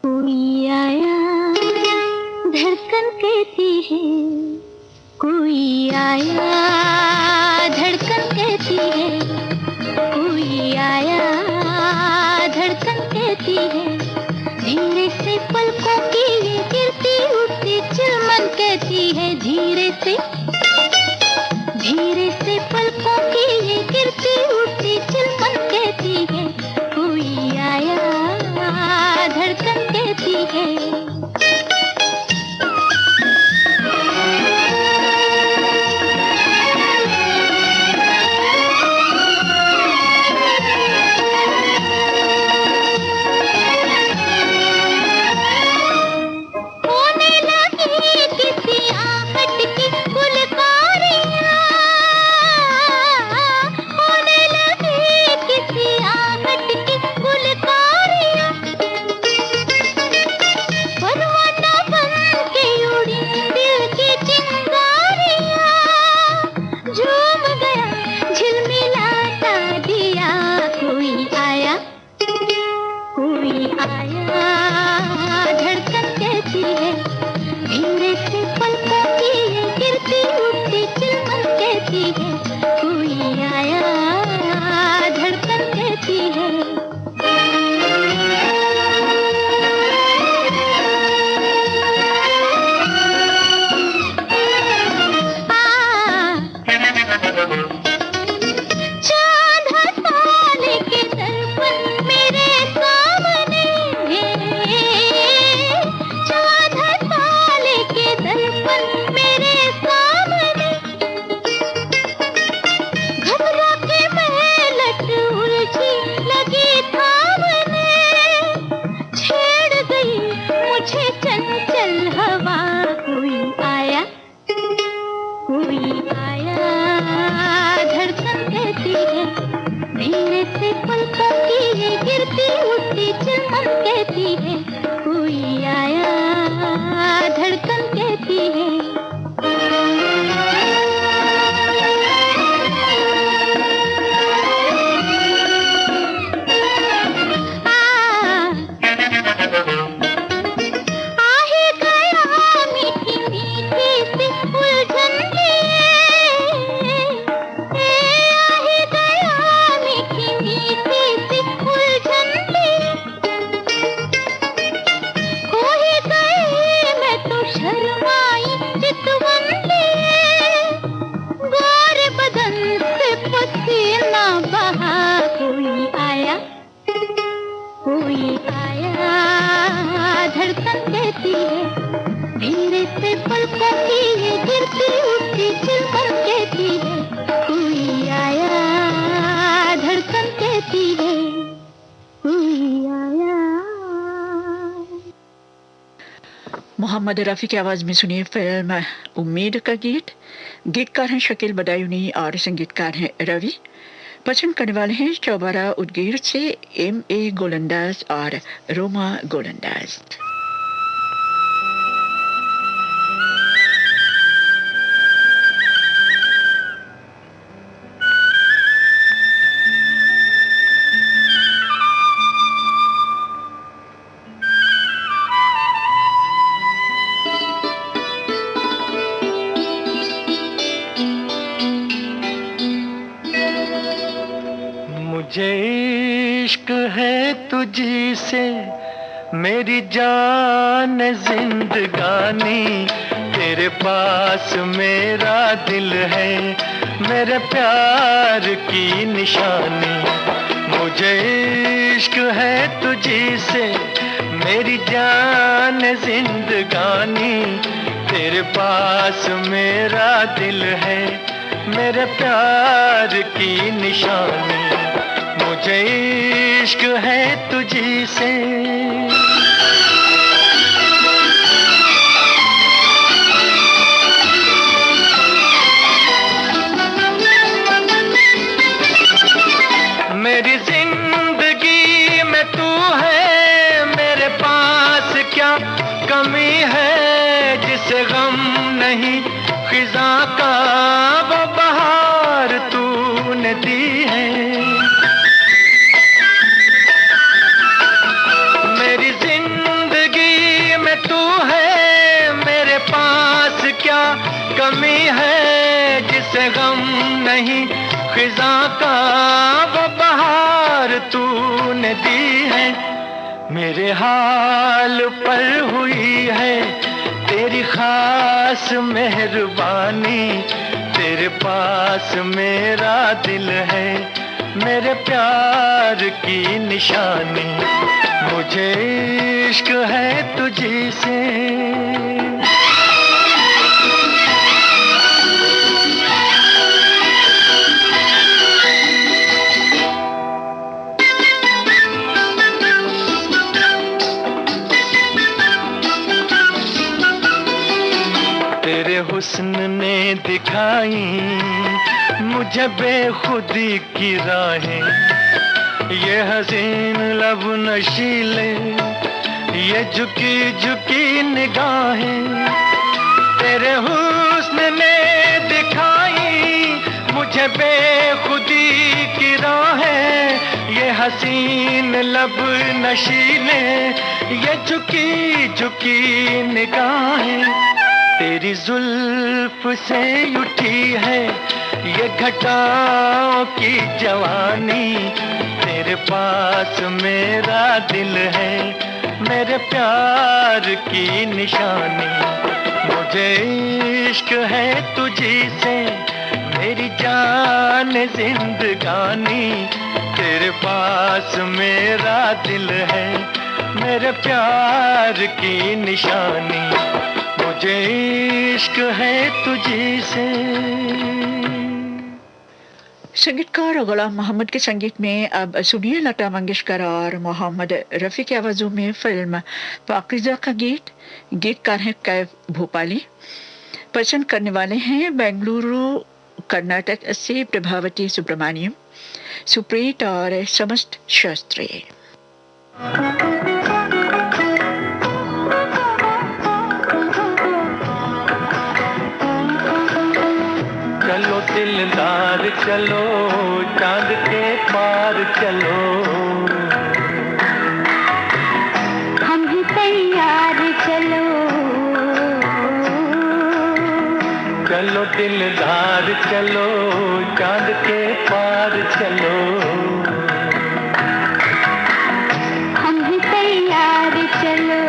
कोई आया धड़कन कहती है, कोई आया धड़कन कहती है, कोई आया धड़कन कहती है, धीरे से पलकों की ये गिरती उठती चिलमन कहती है, धीरे से पलकों की ये गिरती उठती चिलमन कहती है, कोई आया धड़कन कहती है। मोहम्मद रफ़ी की आवाज में सुनिए फिल्म उम्मीद का गीत। गीतकार हैं शकील बदायूनी और संगीतकार हैं रवि। पसंद करने वाले हैं चौबारा उदगीर से M.A. गोलंदाज और रोमा गोलंदाज। मुझे इश्क है तुझी से मेरी जान जिंदगानी, तेरे पास मेरा दिल है मेरे प्यार की निशानी। मुझे इश्क है तुझी से मेरी जान जिंदगानी, तेरे पास मेरा दिल है मेरे प्यार की निशानी। मुझे इश्क है तुझी से। क्या कमी है जिसे गम नहीं, खिजा का वो बहार तूने दी है। मेरे हाल पर हुई है तेरी खास मेहरबानी, तेरे पास मेरा दिल है, मेरे प्यार की निशानी। मुझे इश्क है तुझी से। तेरे हुस्न ने दिखाई मुझे बेखुदी की राहें, ये हसीन लब नशीले, ये झुकी झुकी निगाहें। तेरे हुस्न ने दिखाई मुझे बेखुदी की राहें, ये हसीन लब नशीले, ये झुकी झुकी निगाहें। तेरी जुल्फ से उठी है ये घटाओं की जवानी, तेरे पास मेरा दिल है, मेरे प्यार की निशानी। मुझे इश्क है तुझी से मेरी जान जिंदगानी, तेरे पास मेरा दिल है, मेरे प्यार की निशानी। मुझे इश्क है तुझी से। संगीतकार गुलाम मोहम्मद के संगीत में अब सुनिए लता मंगेशकर और मोहम्मद रफ़ी की आवाज़ों में फिल्म पाकीज़ा का गीत। गीतकार हैं कैफ भोपाली। पसंद करने वाले हैं बेंगलुरु कर्नाटक से प्रभावती सुब्रमण्यम, सुप्रीत और समस्त शास्त्री। चलो दिलदार चलो चांद के पार चलो, हम भी तैयार चलो। चलो दिलदार चलो चांद के पार चलो, हम भी तैयार चलो।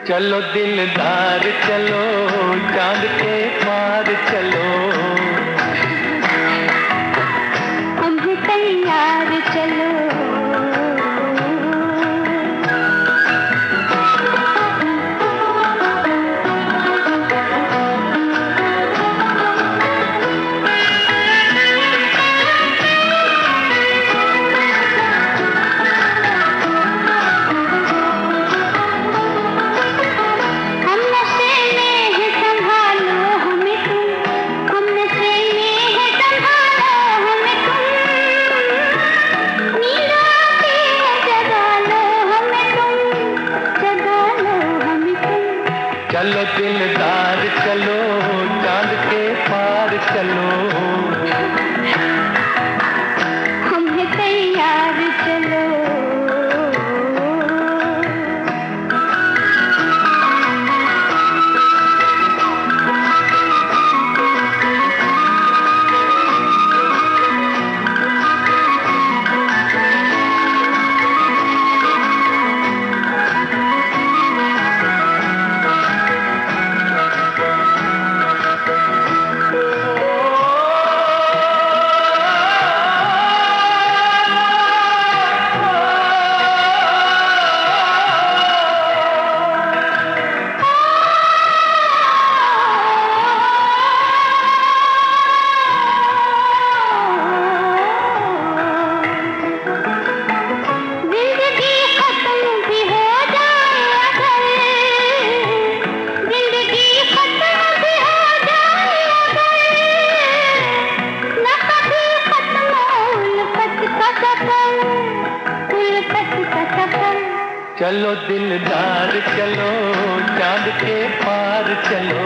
चलो दिलदार चलो चांद के पार चलो, हम भी तैयार चलो। हम नशे में है संभालो चलो दिलदार चलो चांद के पार चलो,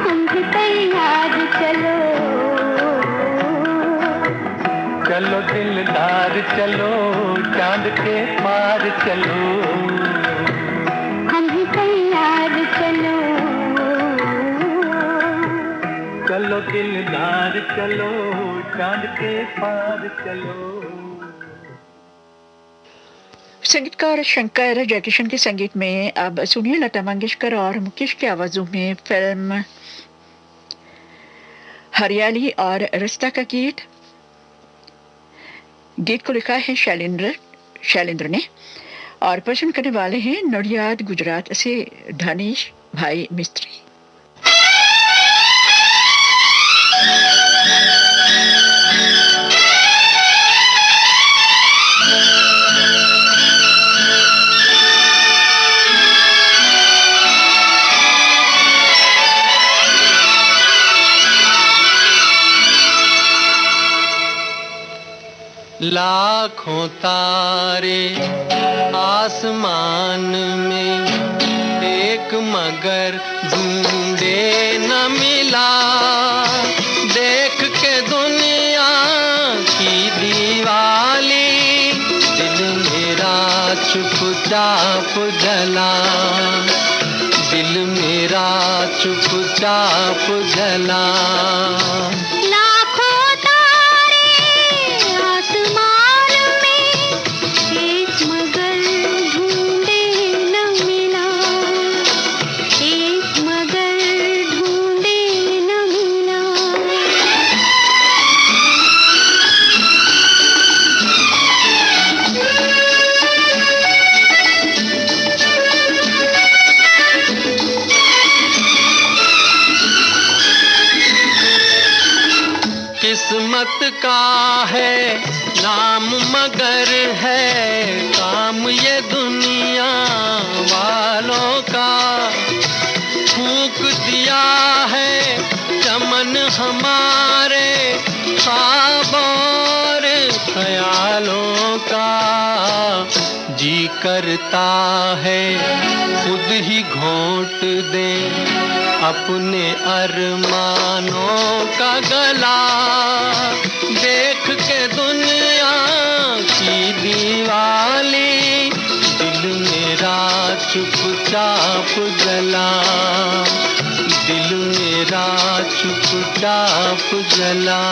हम भी तैयार चलो, चलो दिलदार चलो चांद के पार चलो, हम भी तैयार चलो, चलो दिलदार चलो चांद के पार चलो। संगीतकार शंकर जयकिशन के संगीत में अब सुनिए लता मंगेशकर और मुकेश की आवाजों में फिल्म हरियाली और रिश्ता का गीत। गीत को लिखा है शैलेंद्र ने और पसंद करने वाले हैं नडियाद गुजरात से धनेश भाई मिस्त्री। लाखों तारे आसमान में एक मगर ढूंढे न मिला, देख के दुनिया की दीवाली दिल मेरा चुपचाप जला, दिल मेरा चुपचाप जला। किस्मत का है नाम मगर है काम ये दुनिया वालों का, फूंक दिया है चमन हमारे ख्वाब और ख्यालों का, जी करता है खुद ही घोंट दे अपने अरमानों का गला, देख के दुनिया की दीवाली दिल मेरा चुपचाप जला, दिल मेरा चुपचाप जला।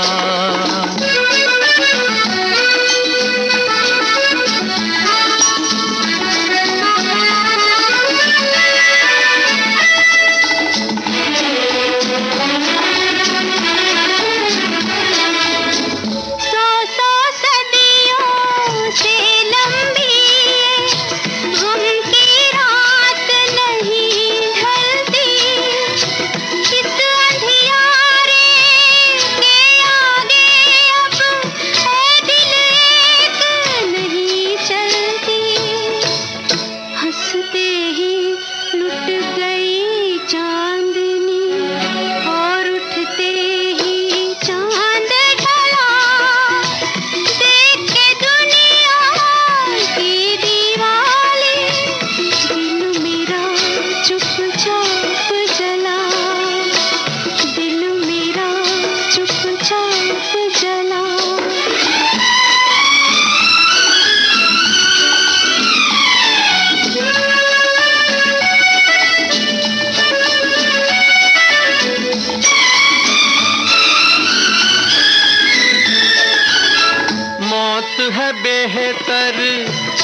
बेहतर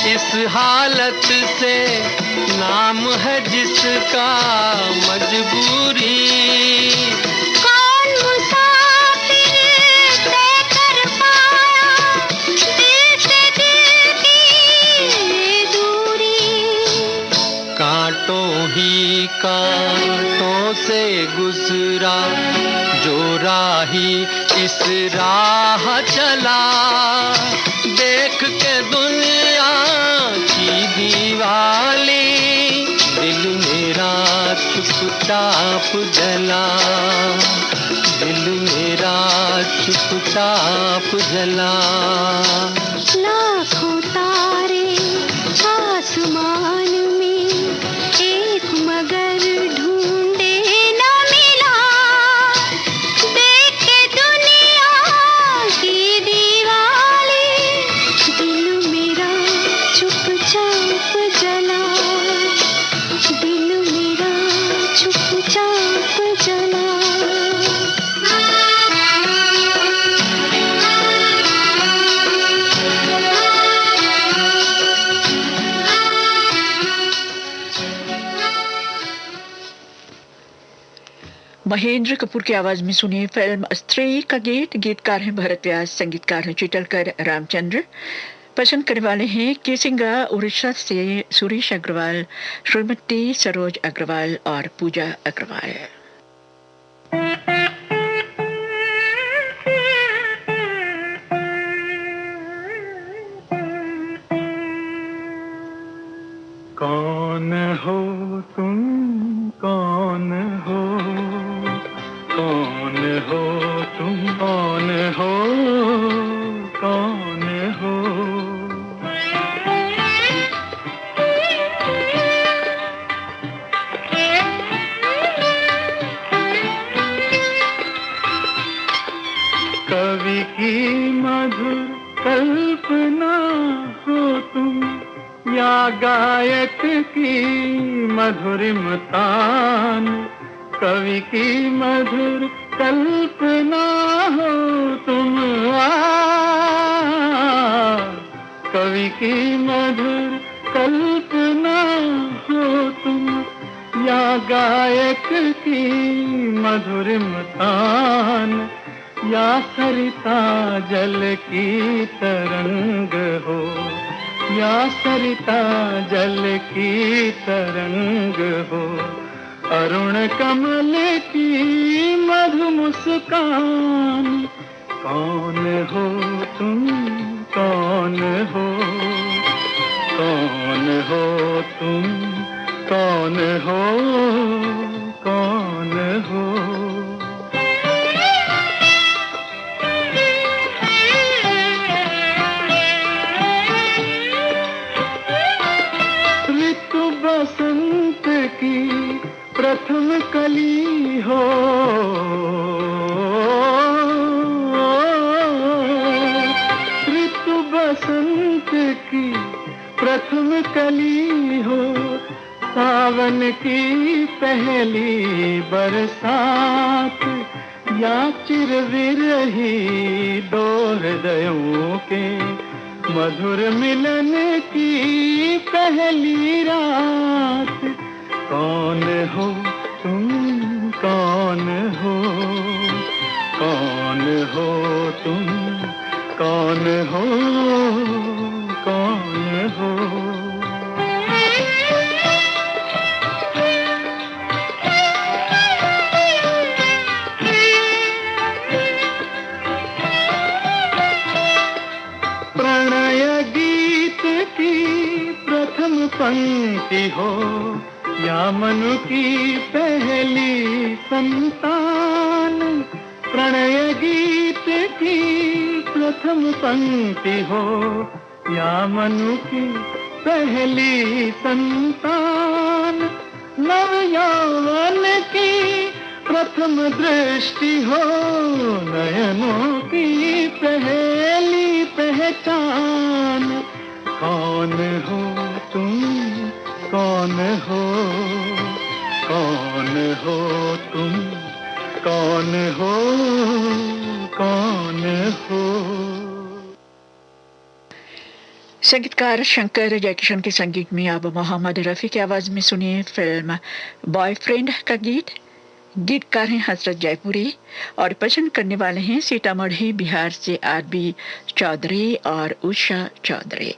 इस हालत से नाम है जिसका मजबूरी, कौन मुसाफिर तय कर पाया दिल से दिल की दूरी, कांटों ही कांटों से गुजरा जो राही इस राह चला, देख के दुनिया की दीवाली दिल मेरा चुपचाप जला, दिल मेरा चुपचाप जला। लाखों तारे आसमान में एक मगर ढूंढे न मिला, देख के दुनिया की दीवाली दिल मेरा चुपचाप जला, दिल मेरा चुपचाप जला। महेंद्र कपूर की आवाज में सुनिए फिल्म स्त्री का गीत। गीतकार हैं भरत व्यास, संगीतकार हैं चिटलकर रामचंद्र। पसंद करने वाले हैं केसिंगा उड़ीसा से सुरेश अग्रवाल, श्रीमती सरोज अग्रवाल और पूजा अग्रवाल। कौन हो तुम, कौन हो, कौन हो तुम, कौन हो, कौन हो। कवि की मधुर कल्पना हो तुम, या गायक की मधुरिम तान। कवि की मधुर कल्पना हो तुम, कवि की मधुर कल्पना हो तुम, या गायक की मधुरिम तान। या सरिता जल की तरंग हो, या सरिता जल की तरंग हो। अरुण कमल की मधु मुस्कान। कौन हो तुम, कौन हो, कौन हो तुम, कौन हो, कौन हो। बसंत की प्रथम कली हो, ऋतु बसंत की प्रथम कली हो। सावन की पहली बरसात, या चिरविरही दो हृदयों के मधुर मिलन की पहली रात। कौन हो तुम, कौन हो, कौन हो तुम, कौन हो, कौन हो। पंक्ति हो, या मनु की पहली संतान। प्रणय गीत की प्रथम पंक्ति हो, या मनु की पहली संतान। नव यौवन की प्रथम दृष्टि हो, नयनों की पहली पहचान। कौन हो तुम, कौन हो, कौन हो तुम, कौन हो, कौन हो। संगीतकार शंकर जयकिशन के संगीत में अब मोहम्मद रफी की आवाज में सुनिए फिल्म बॉयफ्रेंड का गीत। गीतकार हैं हसरत जयपुरी और पसंद करने वाले हैं सीतामढ़ी बिहार से आरबी चौधरी और उषा चौधरी।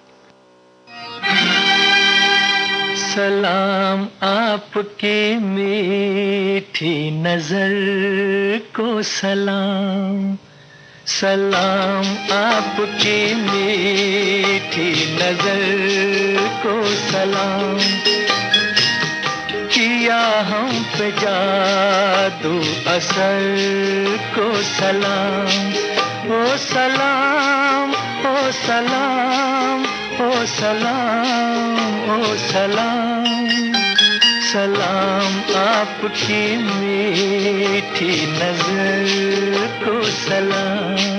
सलाम आपके मीठी नजर को सलाम, सलाम आपकी मीठी नजर को सलाम। कि किया हम पे जादू असर को सलाम, ओ सलाम, ओ सलाम, ओ सलाम, ओ सलाम, सलाम आपकी मीठी नजर को सलाम।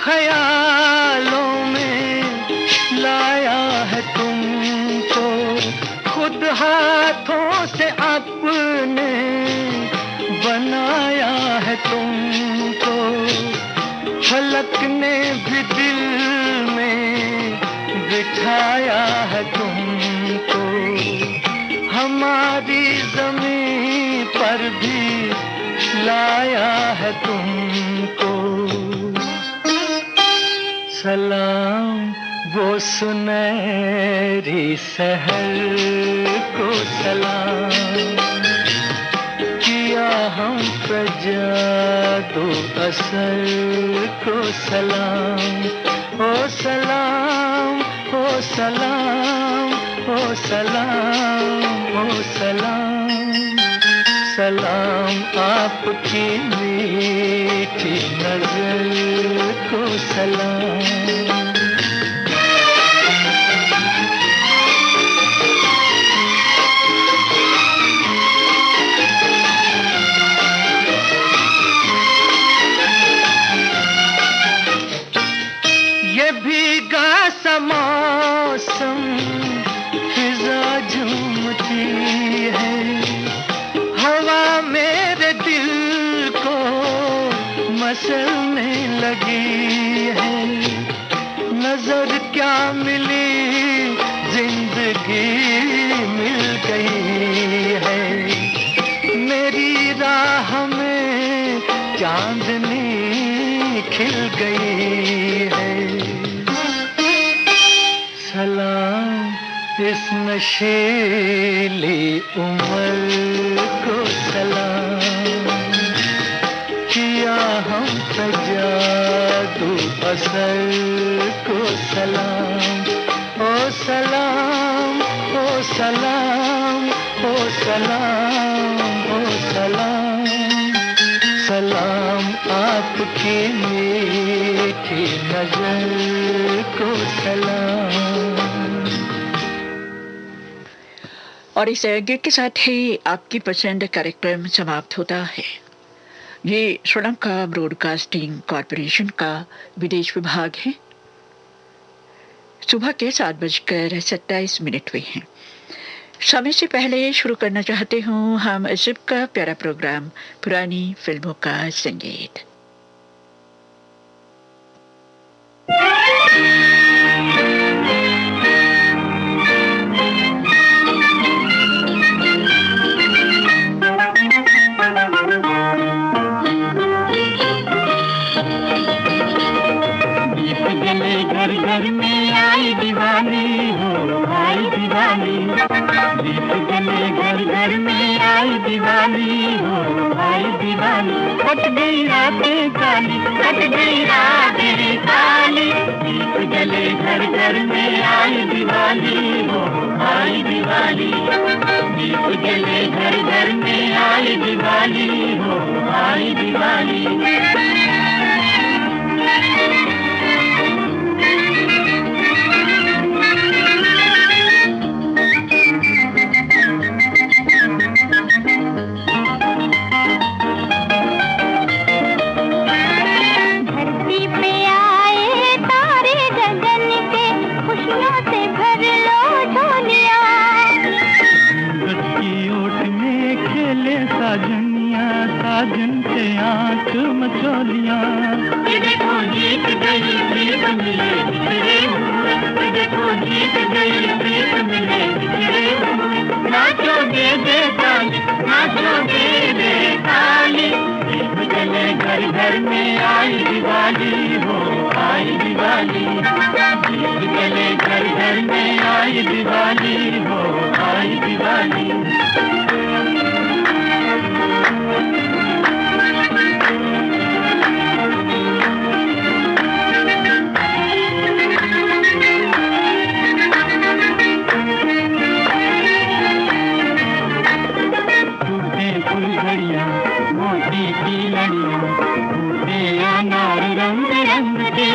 ख्यालों में लाया है तुमको, खुद हाथों से अपने बनाया है तुमको, फलक ने भी दिल में बिठाया है तुमको, हमारी ज़मीं पर भी लाया है तुमको। सलाम वो सुनहरी सहर को सलाम, किया हम पे जादू असर को सलाम, ओ सलाम, ओ सलाम, ओ सलाम, ओ सलाम, सलाम आपकी मीठी नजर को सलाम। ये भीगा सा मौसम फिजा झूमती है, हवा मेरे दिल को मसलने लगी है, नजर क्या मिली जिंदगी मिल गई है, मेरी राह में चांदनी खिल गई है। सलाम इस नशीली उम्र को सलाम, किया हम पे जादू असर को सलाम, ओ सलाम, ओ सलाम, ओ सलाम, ओ सलाम, सलाम आपकी मीठी नजर को सलाम। और इस गीत के साथ ही आपकी पसंद कार्यक्रम समाप्त होता है। ये श्रीलंका ब्रॉडकास्टिंग कॉरपोरेशन का विदेश विभाग है। सुबह के 7:27 हुए हैं। समय से पहले शुरू करना चाहते हूँ हम अजब का प्यारा प्रोग्राम पुरानी फिल्मों का संगीत। घर घर में आई दीवानी हो, आई दीवानी, दीप जले घर घर में आई दीवानी हो, आई दीवानी, कट गई रातें काली, कट गई रातें काली, दीप जले घर घर में आई दीवानी हो, आई दीवानी, दीप जले घर घर में आई दीवानी हो, आई दीवानी। साजन से आंख मचोलियां, देखो जीत गई प्रीत मिले बिछड़े हुए, देखो जीत गई प्रीत मिले बिछड़े हुए, नाचो दे दे ताली, नाचो दे दे ताली, दीप जले घर घर में आई दिवाली हो, आई दिवाली। दीप जले घर घर में आई दिवाली हो, आई दिवाली। मोती की लड़ियां फूटे अनार रंग रंग के,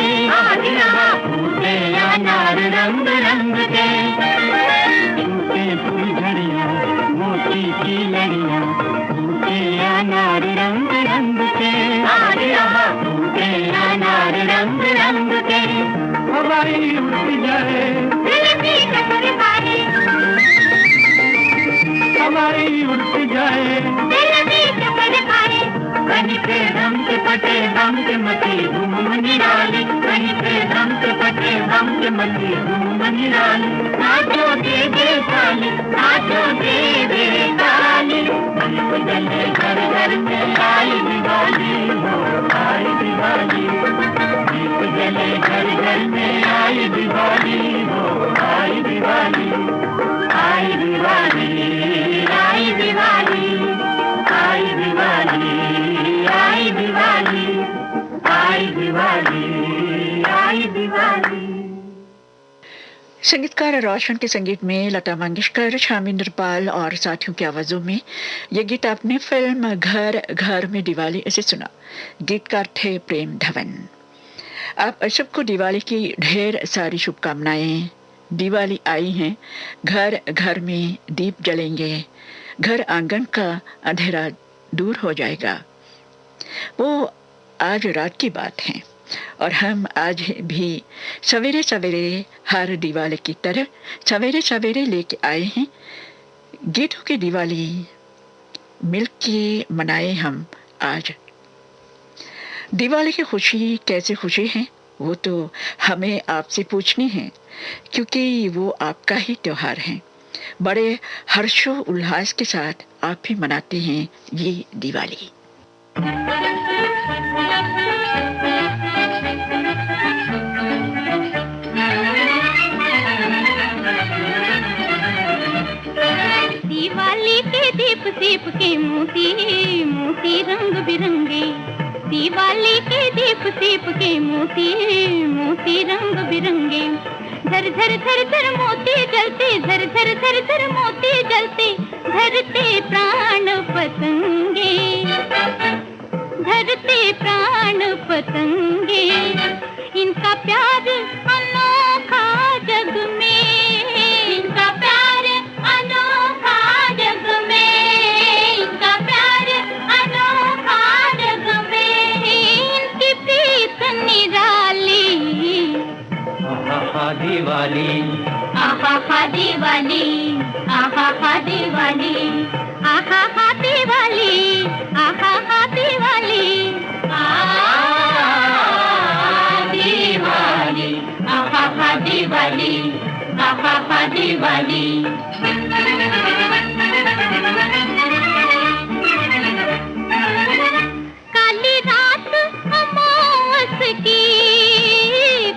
फूटे अनार रंग रंग के। फूटे फुलझड़ियां मोती की लड़ियां फूटे अनार रंग रंग के, फूटे अनार रंग रंग के। हवाई उठ जाए हवाई उठ जाए, कहीं पे दम के पटे दम के मती धूम निराली, कहीं पे दम के पटे दम के मती धूम निराली। नाचो दे दे ताली, नाचो दे दे ताली। दीप जले घर घर में आई दिवाली हो, आई दिवाली। दीप जले घर घर में आई दिवाली हो, आई दिवाली। आई दिवाली, आई दिवाली, आई दिवाली, आई दिवाली, आई दिवाली, आई दिवाली। संगीतकार रोशन के संगीत में लता मंगेशकर, शामिंदर पाल और साथियों की आवाजों में ये गीत आपने फिल्म घर घर में दिवाली ऐसे सुना। गीतकार थे प्रेम धवन। आप सबको दिवाली की ढेर सारी शुभकामनाएं। दिवाली आई है, घर घर में दीप जलेंगे, घर आंगन का अंधेरा दूर हो जाएगा। वो आज रात की बात है और हम आज भी सवेरे सवेरे हर दिवाली की तरह सवेरे सवेरे लेके आए हैं गीतों की दिवाली। मिलके मनाए हम आज दिवाली की खुशी। कैसे खुशी है वो तो हमें आपसे पूछनी है, क्योंकि वो आपका ही त्योहार है। बड़े हर्षो उल्लास के साथ आप भी मनाते हैं ये दिवाली। दिवाली के दीप दीप के मोती मोती रंग बिरंगे, दिवाली के दीप दीप के मोती मोती रंग बिरंगे। झर झर झर झर मोती जलते, झर झर झर झर मोती जलते, धरते प्राण पतंगे, धरते प्राण पतंगे। इनका प्यार अनोखा जग में, इनका प्यार अनोखा जग में, इनका प्यार अनोखा जग में। इनकी प्रीत निराली। आहा दिवाली, आहा दिवाली, आहा दिवाली, आहा दिवाली, आहा दिवाली, दिवाली, आहा दिवाली, आहा दिवाली। काली रात अमावस की,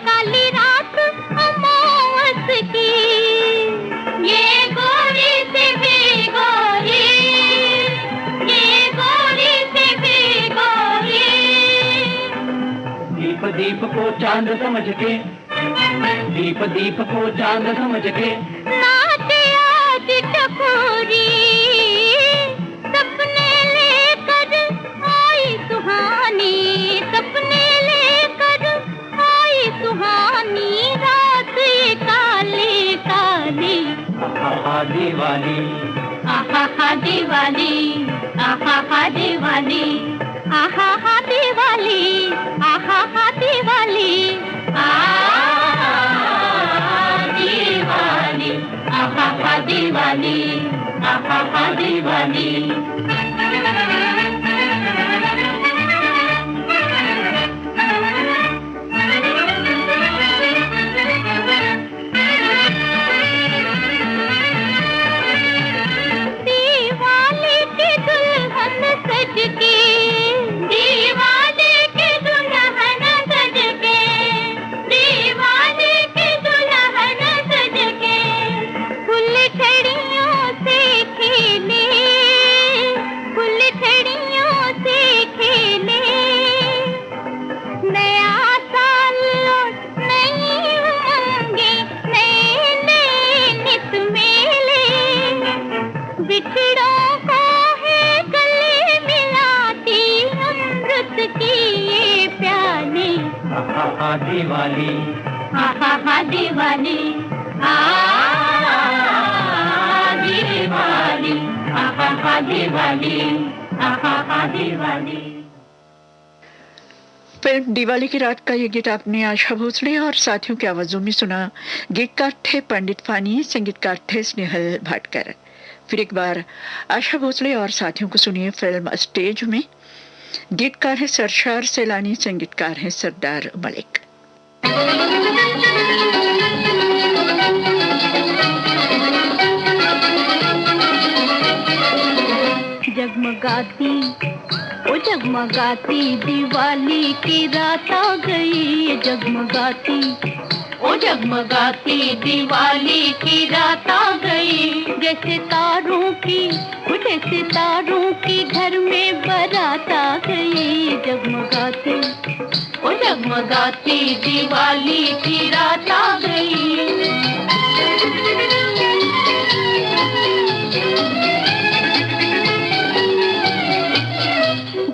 काली रात अमावस की, ये गोरी से भी गोरी, ये गोरी से भी गोरी। दीप दीप को चांद समझ के, दीप दीप को चांद समझ के, नाचे आज टकोरी, सपने लेकर आई सुहानी, सपने लेकर आई सुहानी रात ये काली काली। आहा दिवाली, आहा दिवाली, आहा दिवाली, आहा दिवाली, आहा दिवाली, दिवाली, आहा दिवाली, आहा दिवाली। दिवाली की दुल्हन सज के, दिवाली हा दिवाली, हा दिवाली, दिवाली, हा दिवाली, हा दिवाली। फिल्म दिवाली की रात का ये गीत आपने आशा भोसले और साथियों की आवाजों में सुना। गीतकार थे पंडित फानी, संगीतकार थे स्नेहल भाटकर। फिर एक बार आशा भोसले और साथियों को सुनिए फिल्म स्टेज में। गीतकार है सरशार सैलानी, संगीतकार है सरदार मलिक। जगमगाती ओ जगमगाती दिवाली की रात आ गई, जगमगाती ओ जगमगाती दिवाली की रात आ गई। जैसे तारों की घर में बारात आ गई, जगमगाती ओ जगमगाती दिवाली की रात आ गई।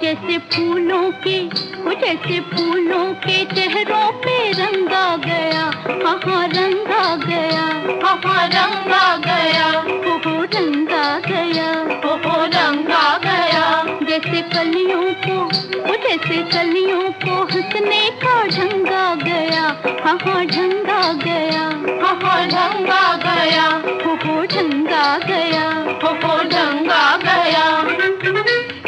जैसे फूलों के चेहरों पे रंग आ गया, हाँ रंग आ गया, हाँ रंग आ गया, हो रंग आ गया, हो रंग आ गया। जैसे कलियों को हंसने का ढंग आ गया, हाँ ढंग आ गया, हाँ ढंग आ गया, हो ढंग आ गया, हो ढंग आ गया।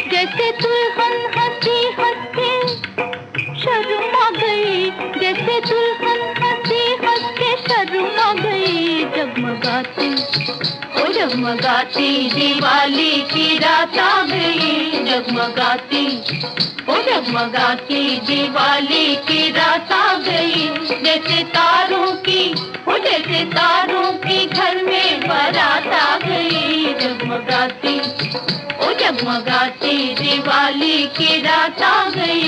जैसे दुल्हन हंसी हंस के शर्मा गई, जैसे दुल्हन हंसी हंस के शर्मा गई, जगमगाती ओ जगमगाती दिवाली की रात आ गई, जगमगाती ओ जगमगाती दिवाली की रात आ गई। जैसे तारों की घर में बारात आ गई, जगमगाती ओ जगमगाती दिवाली की रात आ गई।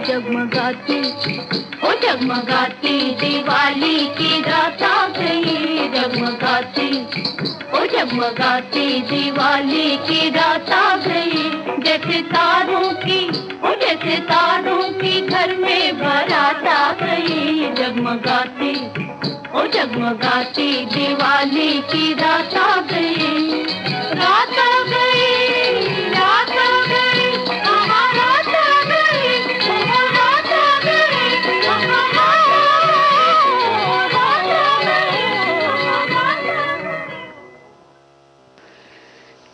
जगमगाती ओ जगमगाती दिवाली की रात आ गई, जगमगाती ओ जगमगाती दिवाली की रात आ गई। जैसे तारों की घर में बारात आ गई, जगमगाती ओ जगमगाती दिवाली की रात आ गई। रात आ गई, रात आ गई, रात आ गई, रात आ गई,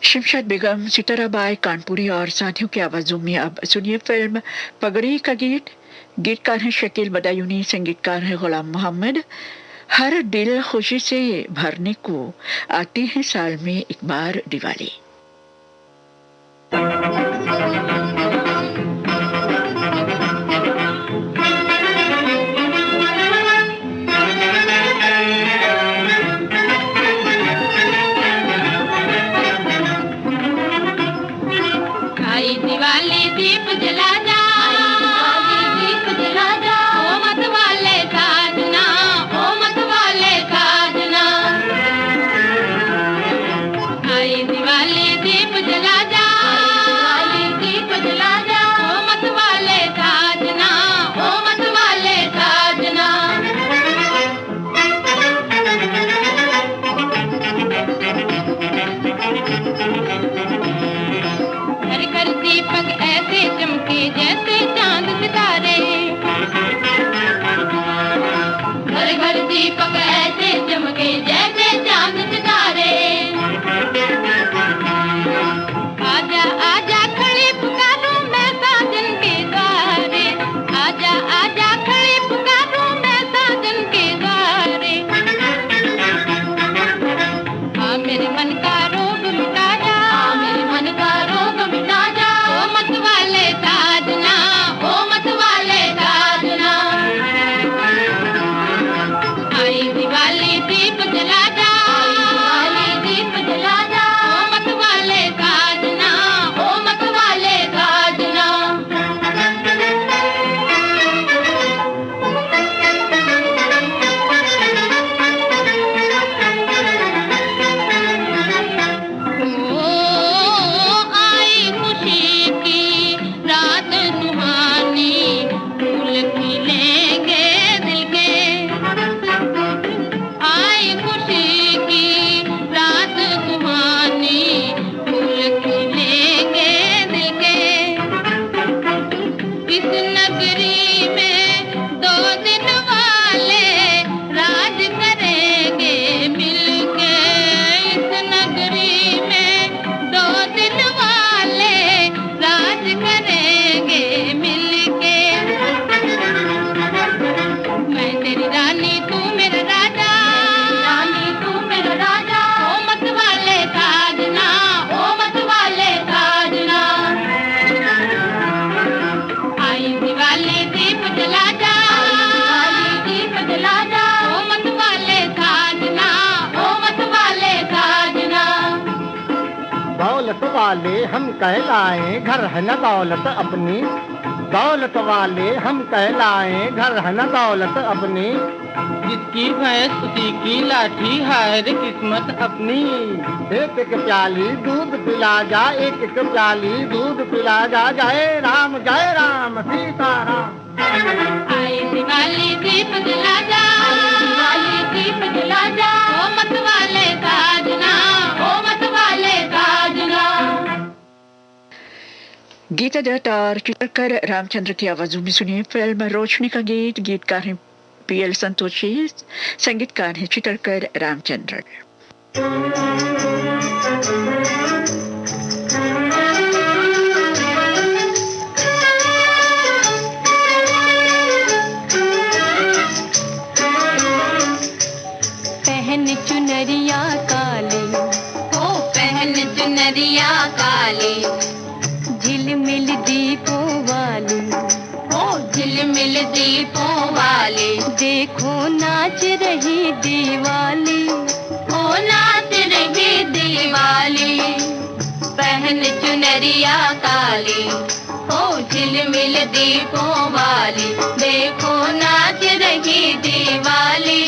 शमशाद बेगम, सिताराबाई कानपुरी और साथियों की आवाजों में अब सुनिए फिल्म पगड़ी का गीत। गीतकार हैं शकील बदायूनी, संगीतकार हैं गुलाम मोहम्मद। हर दिल खुशी से भरने को आती है साल में एक बार दिवाली। आई दिवाली दीप जला जा, दीप जला जा, ओ मत वाले साजना, ओ मत वाले साजना। आई दिवाली दीप जला जा, दिवाली दीप जला जा, ओ मत वाले साजना, ओ मत वाले साजना। आई खुशी की रात सुहानी, फूल खिलेंगे दिल के। आई खुशी की रात सुहानी, फूल खिलेंगे दिल के। इस नगरी में 2 दिन वाले राज करेंगे मिलके। इस नगरी में 2 दिन वाले राज करेंगे मिलके। मैं तेरी रानी तू मेरा राजा, रानी तू मेरा राजा, ओ मत वाले साजना, ओ मत वाले साजना। आई दिवाली दीप जला जा, दिवाली दीप जला जा, ओ मत वाले साजना, ओ मत वाले साजना। दौलत वाले हम कहलाए, घर है न दौलत अपनी। दौलत वाले हम कहलाए, घर है न दौलत अपनी। जिसकी भैंस उसी की लाठी, हाय रे किस्मत अपनी। एक एक प्याली दूध पिला जा, एक एक प्याली दूध पिला जा। जय राम सीताराम। आई दिवाली दीप जला जा, दिवाली दीप जला जा, ओ मत वाले साजना, ओ मत वाले साजना। गीता दत्त और चित्रकार रामचंद्र की आवाजों में सुनिए फिल्म रोशनी का गीत। गीतकार हैं पीएल संतोषी, संगीतकार हैं चित्रकार रामचंद्र। पहन चुनरिया काली, ओ पहन चुनरिया काली, झिलमिल दीपों वाली, ओ झिलमिल दीपों वाली। देखो नाच रही दिवाली, ओ नाच रही दिवाली। पहन चुनरिया काली, ओ झिलमिल दीपों वाली। देखो नाच रही दिवाली,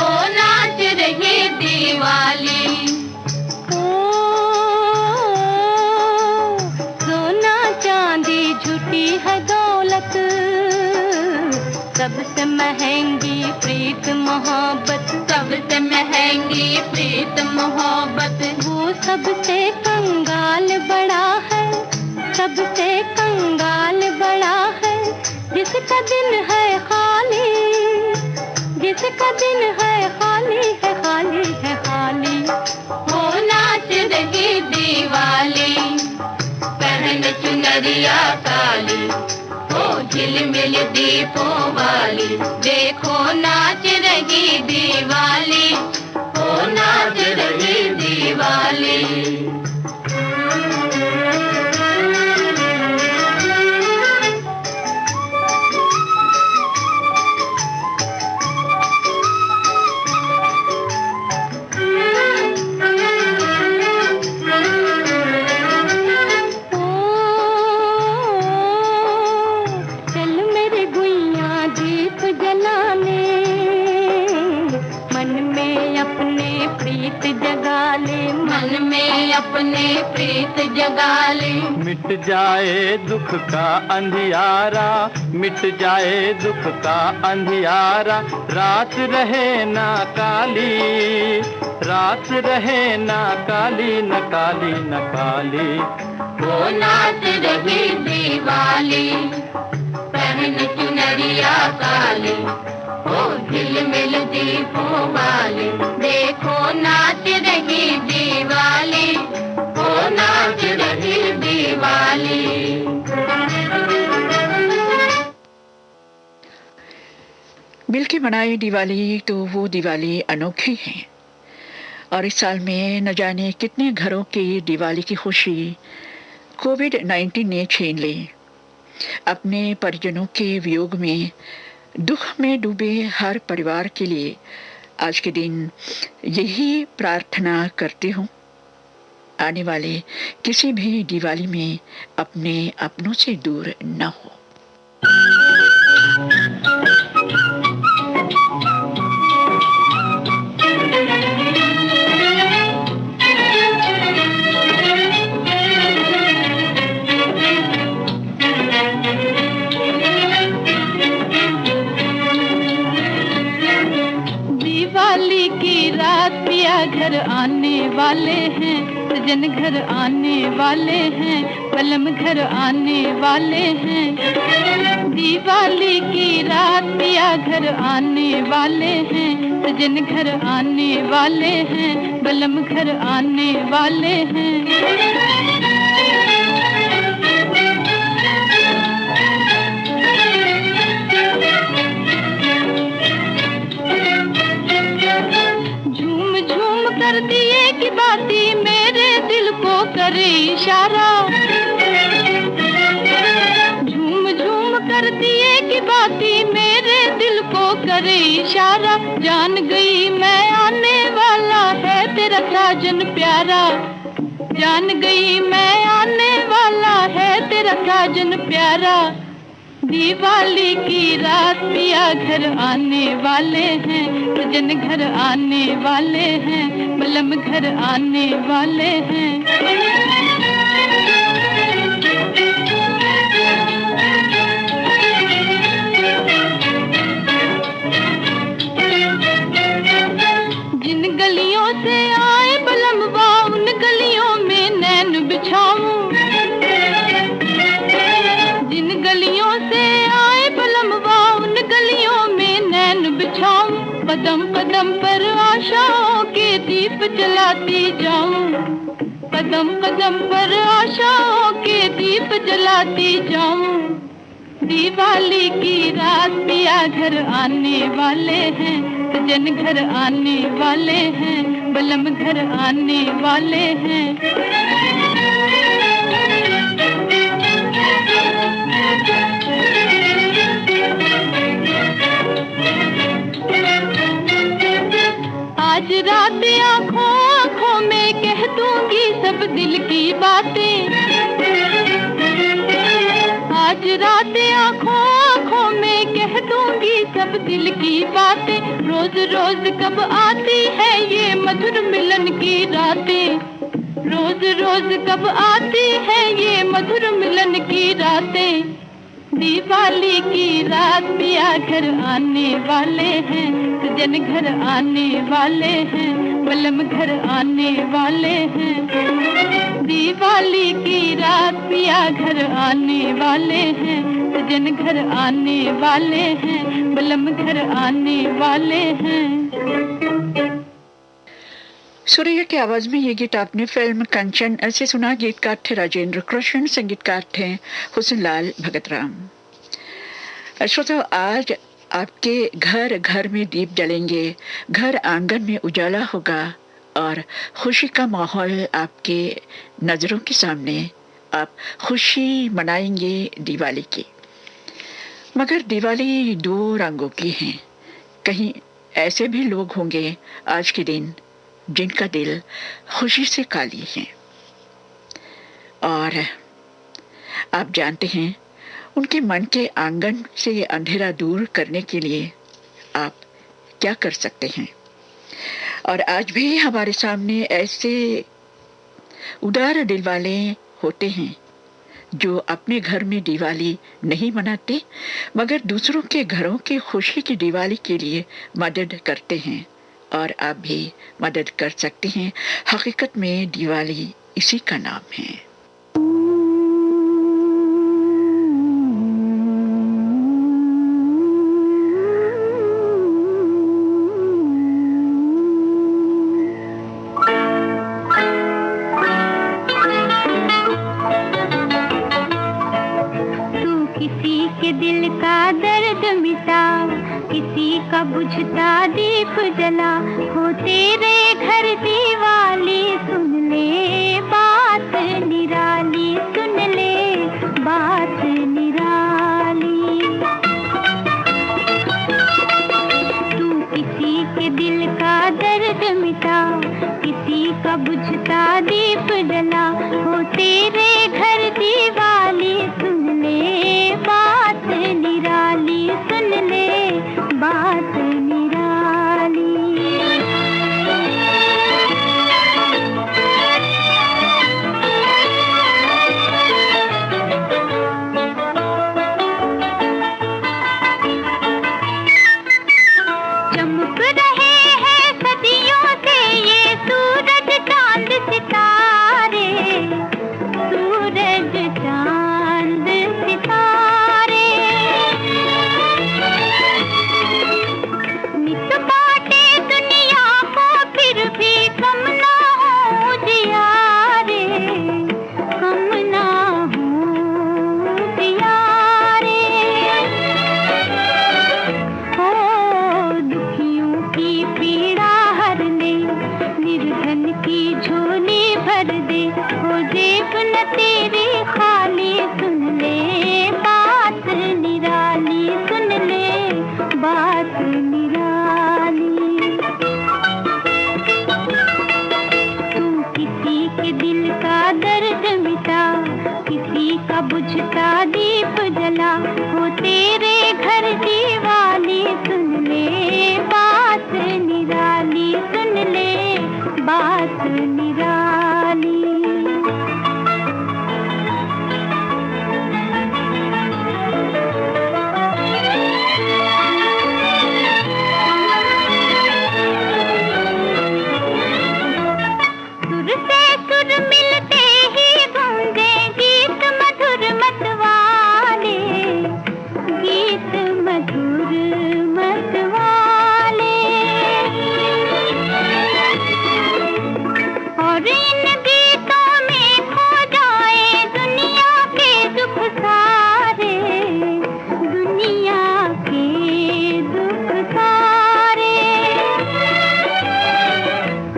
ओ नाच रही दिवाली। सोना चांदी झूठी है दौलत, सबसे महंगी प्रीत मोहब्बत, सबसे महंगी प्रीत मोहब्बत। वो सबसे कंगाल बड़ा है, सबसे कंगाल बड़ा है, जिसका दिन है खाली, जिसका दिन है खाली है, खाली है खाली। वो नाच रही दिवाली, पहन चुनरिया काली, ओ झिलमिल दीपों वाली। देखो नाच रही दिवाली, ओ नाच रही दिवाली। अपने प्रीत जगा ले। मिट जाए दुख का अंधियारा, मिट जाए दुख का अंधियारा। रात रहे ना काली, रात रहे ना काली, न काली न काली। वो नाच रही दिवाली, पहन चुनरिया काली, ओ झिलमिल दीपों वाली। देखो नाच रही दिवाली, ओ नाच रही दिवाली। मिलके मनाए दिवाली तो वो दिवाली अनोखी है, और इस साल में न जाने कितने घरों की दिवाली की खुशी कोविड-19 ने छीन ली। अपने परिजनों के वियोग में दुख में डूबे हर परिवार के लिए आज के दिन यही प्रार्थना करती हूँ, आने वाले किसी भी दिवाली में अपने अपनों से दूर न हो। दिवाली की रात पिया घर आने वाले हैं, सजन घर आने वाले हैं, पलम घर आने वाले हैं। दिवाली की रात पिया घर आने वाले हैं, सजन घर आने वाले हैं, पलम घर आने वाले हैं। कर दिए की बाती मेरे दिल को करे इशारा, झूम झूम कर दिए की बाती मेरे दिल को करे इशारा। जान गई मैं आने वाला है तेरा साजन प्यारा, जान गई मैं आने वाला है तेरा साजन प्यारा। दिवाली की रात पिया घर आने वाले हैं, सजन घर आने वाले हैं, मलम घर आने वाले हैं। जिन गलियों से आए बलमवा उन गलियों में नैन बिछाऊं, जिन गलियों से आए बलमवा उन गलियों में नैन बिछाऊं। कदम कदम पर आशाओं के दीप जलाती जाऊं, कदम कदम पर आशाओं के दीप जलाती जाऊं। दिवाली की रात पिया घर आने वाले हैं, सजन घर आने वाले हैं, बलम घर आने वाले हैं। आज रात आँखों आँखों में कह दूंगी सब दिल की बातें, आज रात आँखों आँखों में कह दूंगी सब दिल की बातें। रोज रोज कब आती है ये मधुर मिलन की रातें, रोज रोज कब आती है ये मधुर मिलन की रातें। दिवाली की रात पिया घर आने वाले हैं, सजन घर आने वाले हैं, बलम घर आने वाले हैं। दिवाली की रात पिया घर आने वाले हैं, सजन घर आने वाले हैं, बलम घर आने वाले हैं। सुरैया की आवाज में ये गीत आपने फिल्म कंचन से सुना। गीतकार थे राजेंद्र कृष्ण, संगीतकार थे हुसनलाल भगतराम। श्रोताओ, आज आपके घर घर में दीप जलेंगे, घर आंगन में उजाला होगा और खुशी का माहौल आपके नजरों के सामने। आप खुशी मनाएंगे दिवाली की। मगर दिवाली दो रंगों की है। कहीं ऐसे भी लोग होंगे आज के दिन जिनका दिल खुशी से खाली है, और आप जानते हैं उनके मन के आंगन से अंधेरा दूर करने के लिए आप क्या कर सकते हैं। और आज भी हमारे सामने ऐसे उदार दिल वाले होते हैं जो अपने घर में दिवाली नहीं मनाते मगर दूसरों के घरों की खुशी की दिवाली के लिए मदद करते हैं। और आप भी मदद कर सकते हैं। हकीकत में दिवाली इसी का नाम है। दिल का दर्द मिटा, किसी का बुझता दीप जला, हो तेरे घर दिवाली, सुन ले बात निराली, सुन ले बात निराली। तू किसी के दिल दर्द मिटा, किसी का बुझता दीप जला, हो तेरे घर दिवाली सुन ले बात निराली, सुन ले बात निराली। चमक रहे हैं सदियों से ये सूरज चांद सितारे, सूरज चांद सितारे। नित बाटे दुनिया को फिर भी कम ना हो जियारे, कम ना हो जियारे। हो दुखियों की पीड़ा हर ले, निर्धन की झोली भर दे, हो जेब न तेरी खाली, सुन ले बात निराली, सुन ले बात निराली। तू किसी के दिल का दर्द मिटा, किसी का बुझता दीप जला, हो तेरे घर दिवाली सुन ले बात निराली, सुन ले बात निराली। सुर से सुर मिलते ही गूंजे गीत मधुर मतवाले, गीत मधुर मतवाले। और इन गीतों में खो जाए दुनिया के दुख सारे, दुनिया के दुख सारे।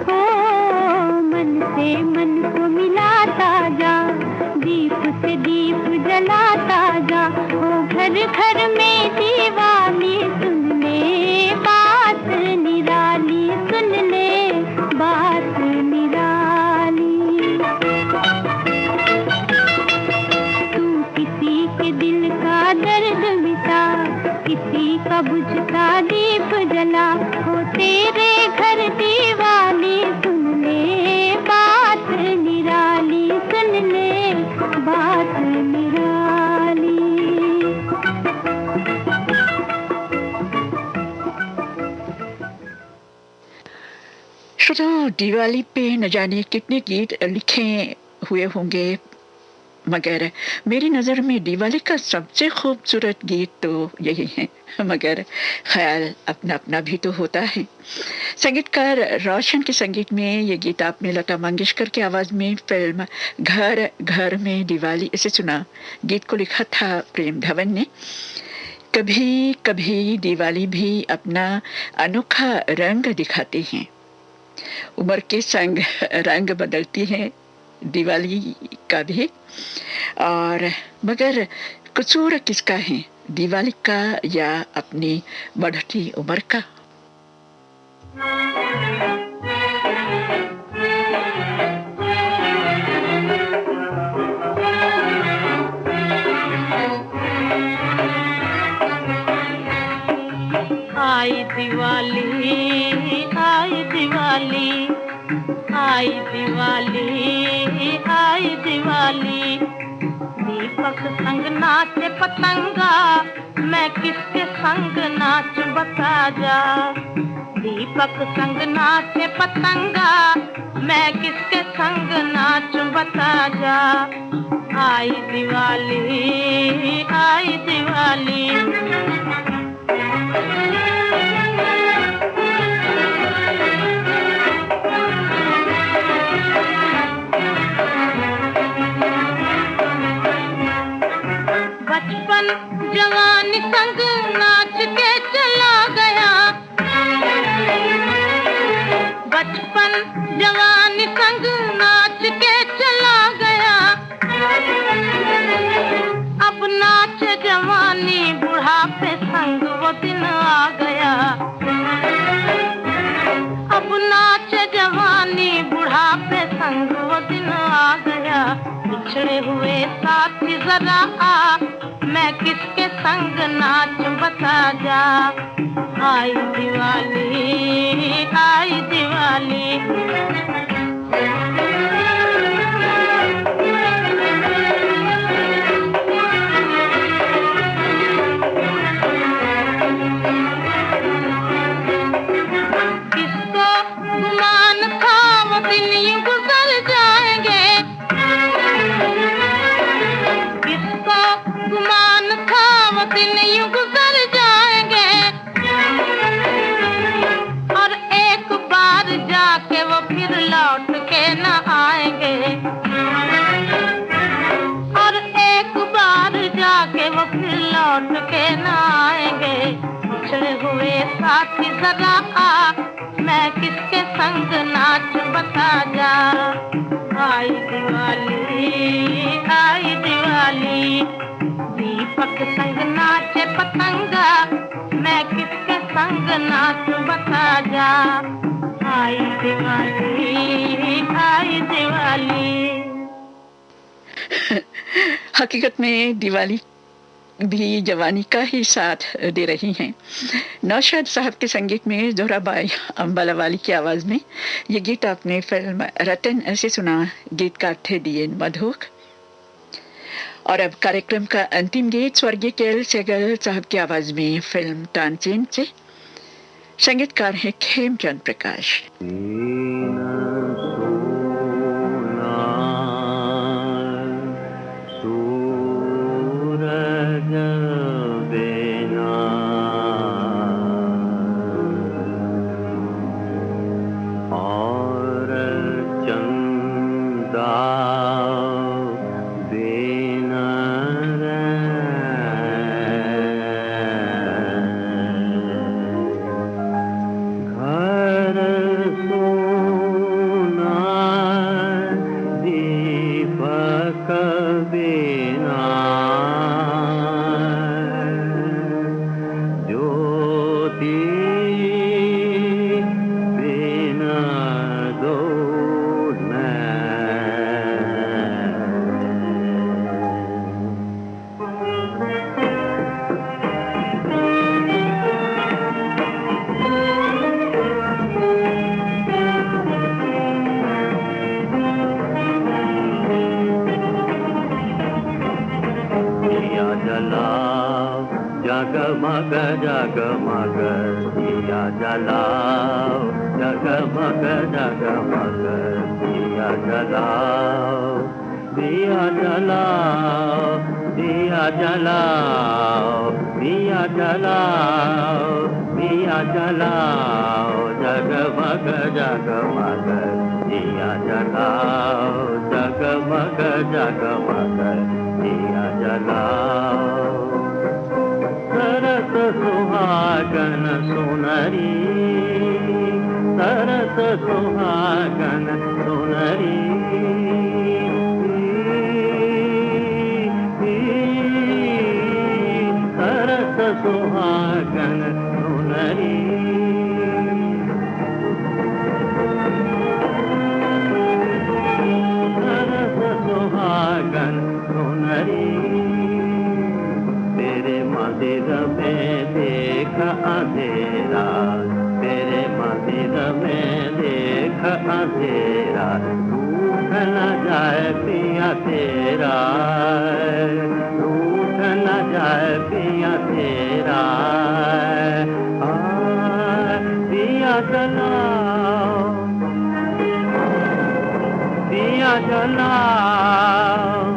हो मन से मन को मिलाता जा, दीप से दीप जलाता जा, हो घर घर में दिवाली सुन ले बात निराली, सुन ले बात निराली। तू किसी के दिल का दर्द मिटा, किसी का बुझता दीप जला, हो तेरे घर दिवाली सुन ले बात निराली, सुन ले बात निराली। श्रोताओ, दिवाली पे न जाने कितने गीत लिखे हुए होंगे, मगर मेरी नज़र में दिवाली का सबसे खूबसूरत गीत तो यही है, मगर ख्याल अपना अपना भी तो होता है। संगीतकार रोशन के संगीत में ये गीत आपने लता मंगेशकर की आवाज़ में फिल्म घर घर में दिवाली इसे सुना। गीत को लिखा था प्रेम धवन ने। कभी कभी दिवाली भी अपना अनोखा रंग दिखाते हैं, उम्र के संग रंग बदलती है दिवाली का भी, और मगर कसूर किसका है, दिवाली का या अपनी बढ़ती उम्र का? आई दिवाली, आई दिवाली, आई दिवाली, आई दिवाली। दीपक संग नाचे पतंगा, मैं किसके संग नाच बता जा। दीपक संग नाचे पतंगा, मैं किसके संग नाच बता जा। आई दिवाली, आई दिवाली। बचपन जवानी संग नाच के चला गया, बचपन जवानी संग नाच के चला गया। अब नाच जवानी बुढ़ापे संग वो दिन आ गया। अब जरा आ, मैं किसके संग नाच बता जा। आई दिवाली आई दिवाली। किसको गुमान था वो दिन यूं गुजर जाएंगे, किसको गुमान था वो दिन यूं गुजर जाएंगे, और एक बार जाके वो फिर लौट के न आएंगे, और एक बार जाके वो फिर लौट के न आएंगे। बिछड़े हुए साथी जरा आ, मैं किसके संग नाच बता जा। आई दिवाली आई दिवाली। दीपक संग नाचे पतंगा, मैं किसके संग नाच बता जा। आई दिवाली आई दिवाली। हकीकत में दिवाली भी जवानी का ही साथ दे रही हैं। नौशाद साहब के संगीत में जोहराबाई अंबालावाली की आवाज में ये गीत आपने फिल्म रतन ऐसे सुना, गीतकार थे DN मधुक। और अब कार्यक्रम का अंतिम गीत स्वर्गीय KL सेहगल साहब की आवाज में फिल्म तानसेन से, संगीतकार हैं खेमचंद प्रकाश। जगमग जगमग दिया जलाओ, जगमग जगमग दिया जलाओ, दिया जलाओ, दिया जलाओ, दिया जलाओ, दिया जलाओ, जगमग जगमग दिया जलाओ, जगमग जगमग दिया जलाओ। सरस सुहागन सुनरी, सरस सुहागन सुनरी, सरस सुहागन सुनरी, सरस सुहागन सुनरी। तेरे मंदिर में देख अंधेरा, तेरे मंदिर में देख अंधेरा, रूठ न जाए पिया तेरा, रूठ न जाए पिया तेरा। दिया जलाओ, दिया जलाओ,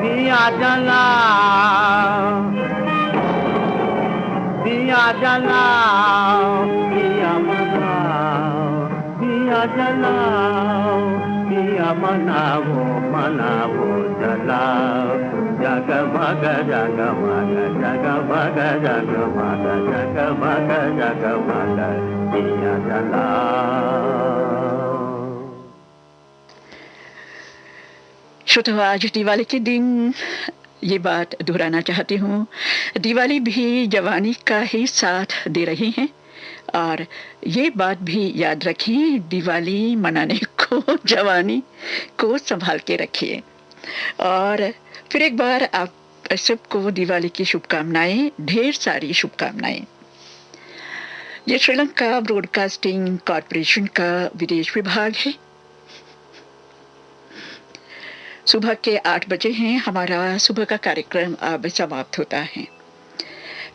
दिया जलाओ, दिया जलाओ, दिया मनाओ, दिया जलाओ, दिया मनाओ, मनाओ जलाओ। जगमग जगमग जगमग जगमग जगमग जगमग दिया जलाओ। श्रोताओ, आज दिवाली के दिन ये बात दोहराना चाहती हूँ, दिवाली भी जवानी का ही साथ दे रही है। और ये बात भी याद रखिए, दिवाली मनाने को जवानी को संभाल के रखिए। और फिर एक बार आप सबको दिवाली की शुभकामनाएं, ढेर सारी शुभकामनाएं। ये श्रीलंका ब्रॉडकास्टिंग कॉरपोरेशन का विदेश विभाग है। सुबह के 8 बजे हैं, हमारा सुबह का कार्यक्रम अब समाप्त होता है।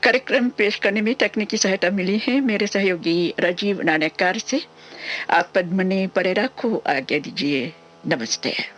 कार्यक्रम पेश करने में तकनीकी सहायता मिली है मेरे सहयोगी राजीव नानककार से। आप पद्मनी परेरा को आज्ञा दीजिए। नमस्ते।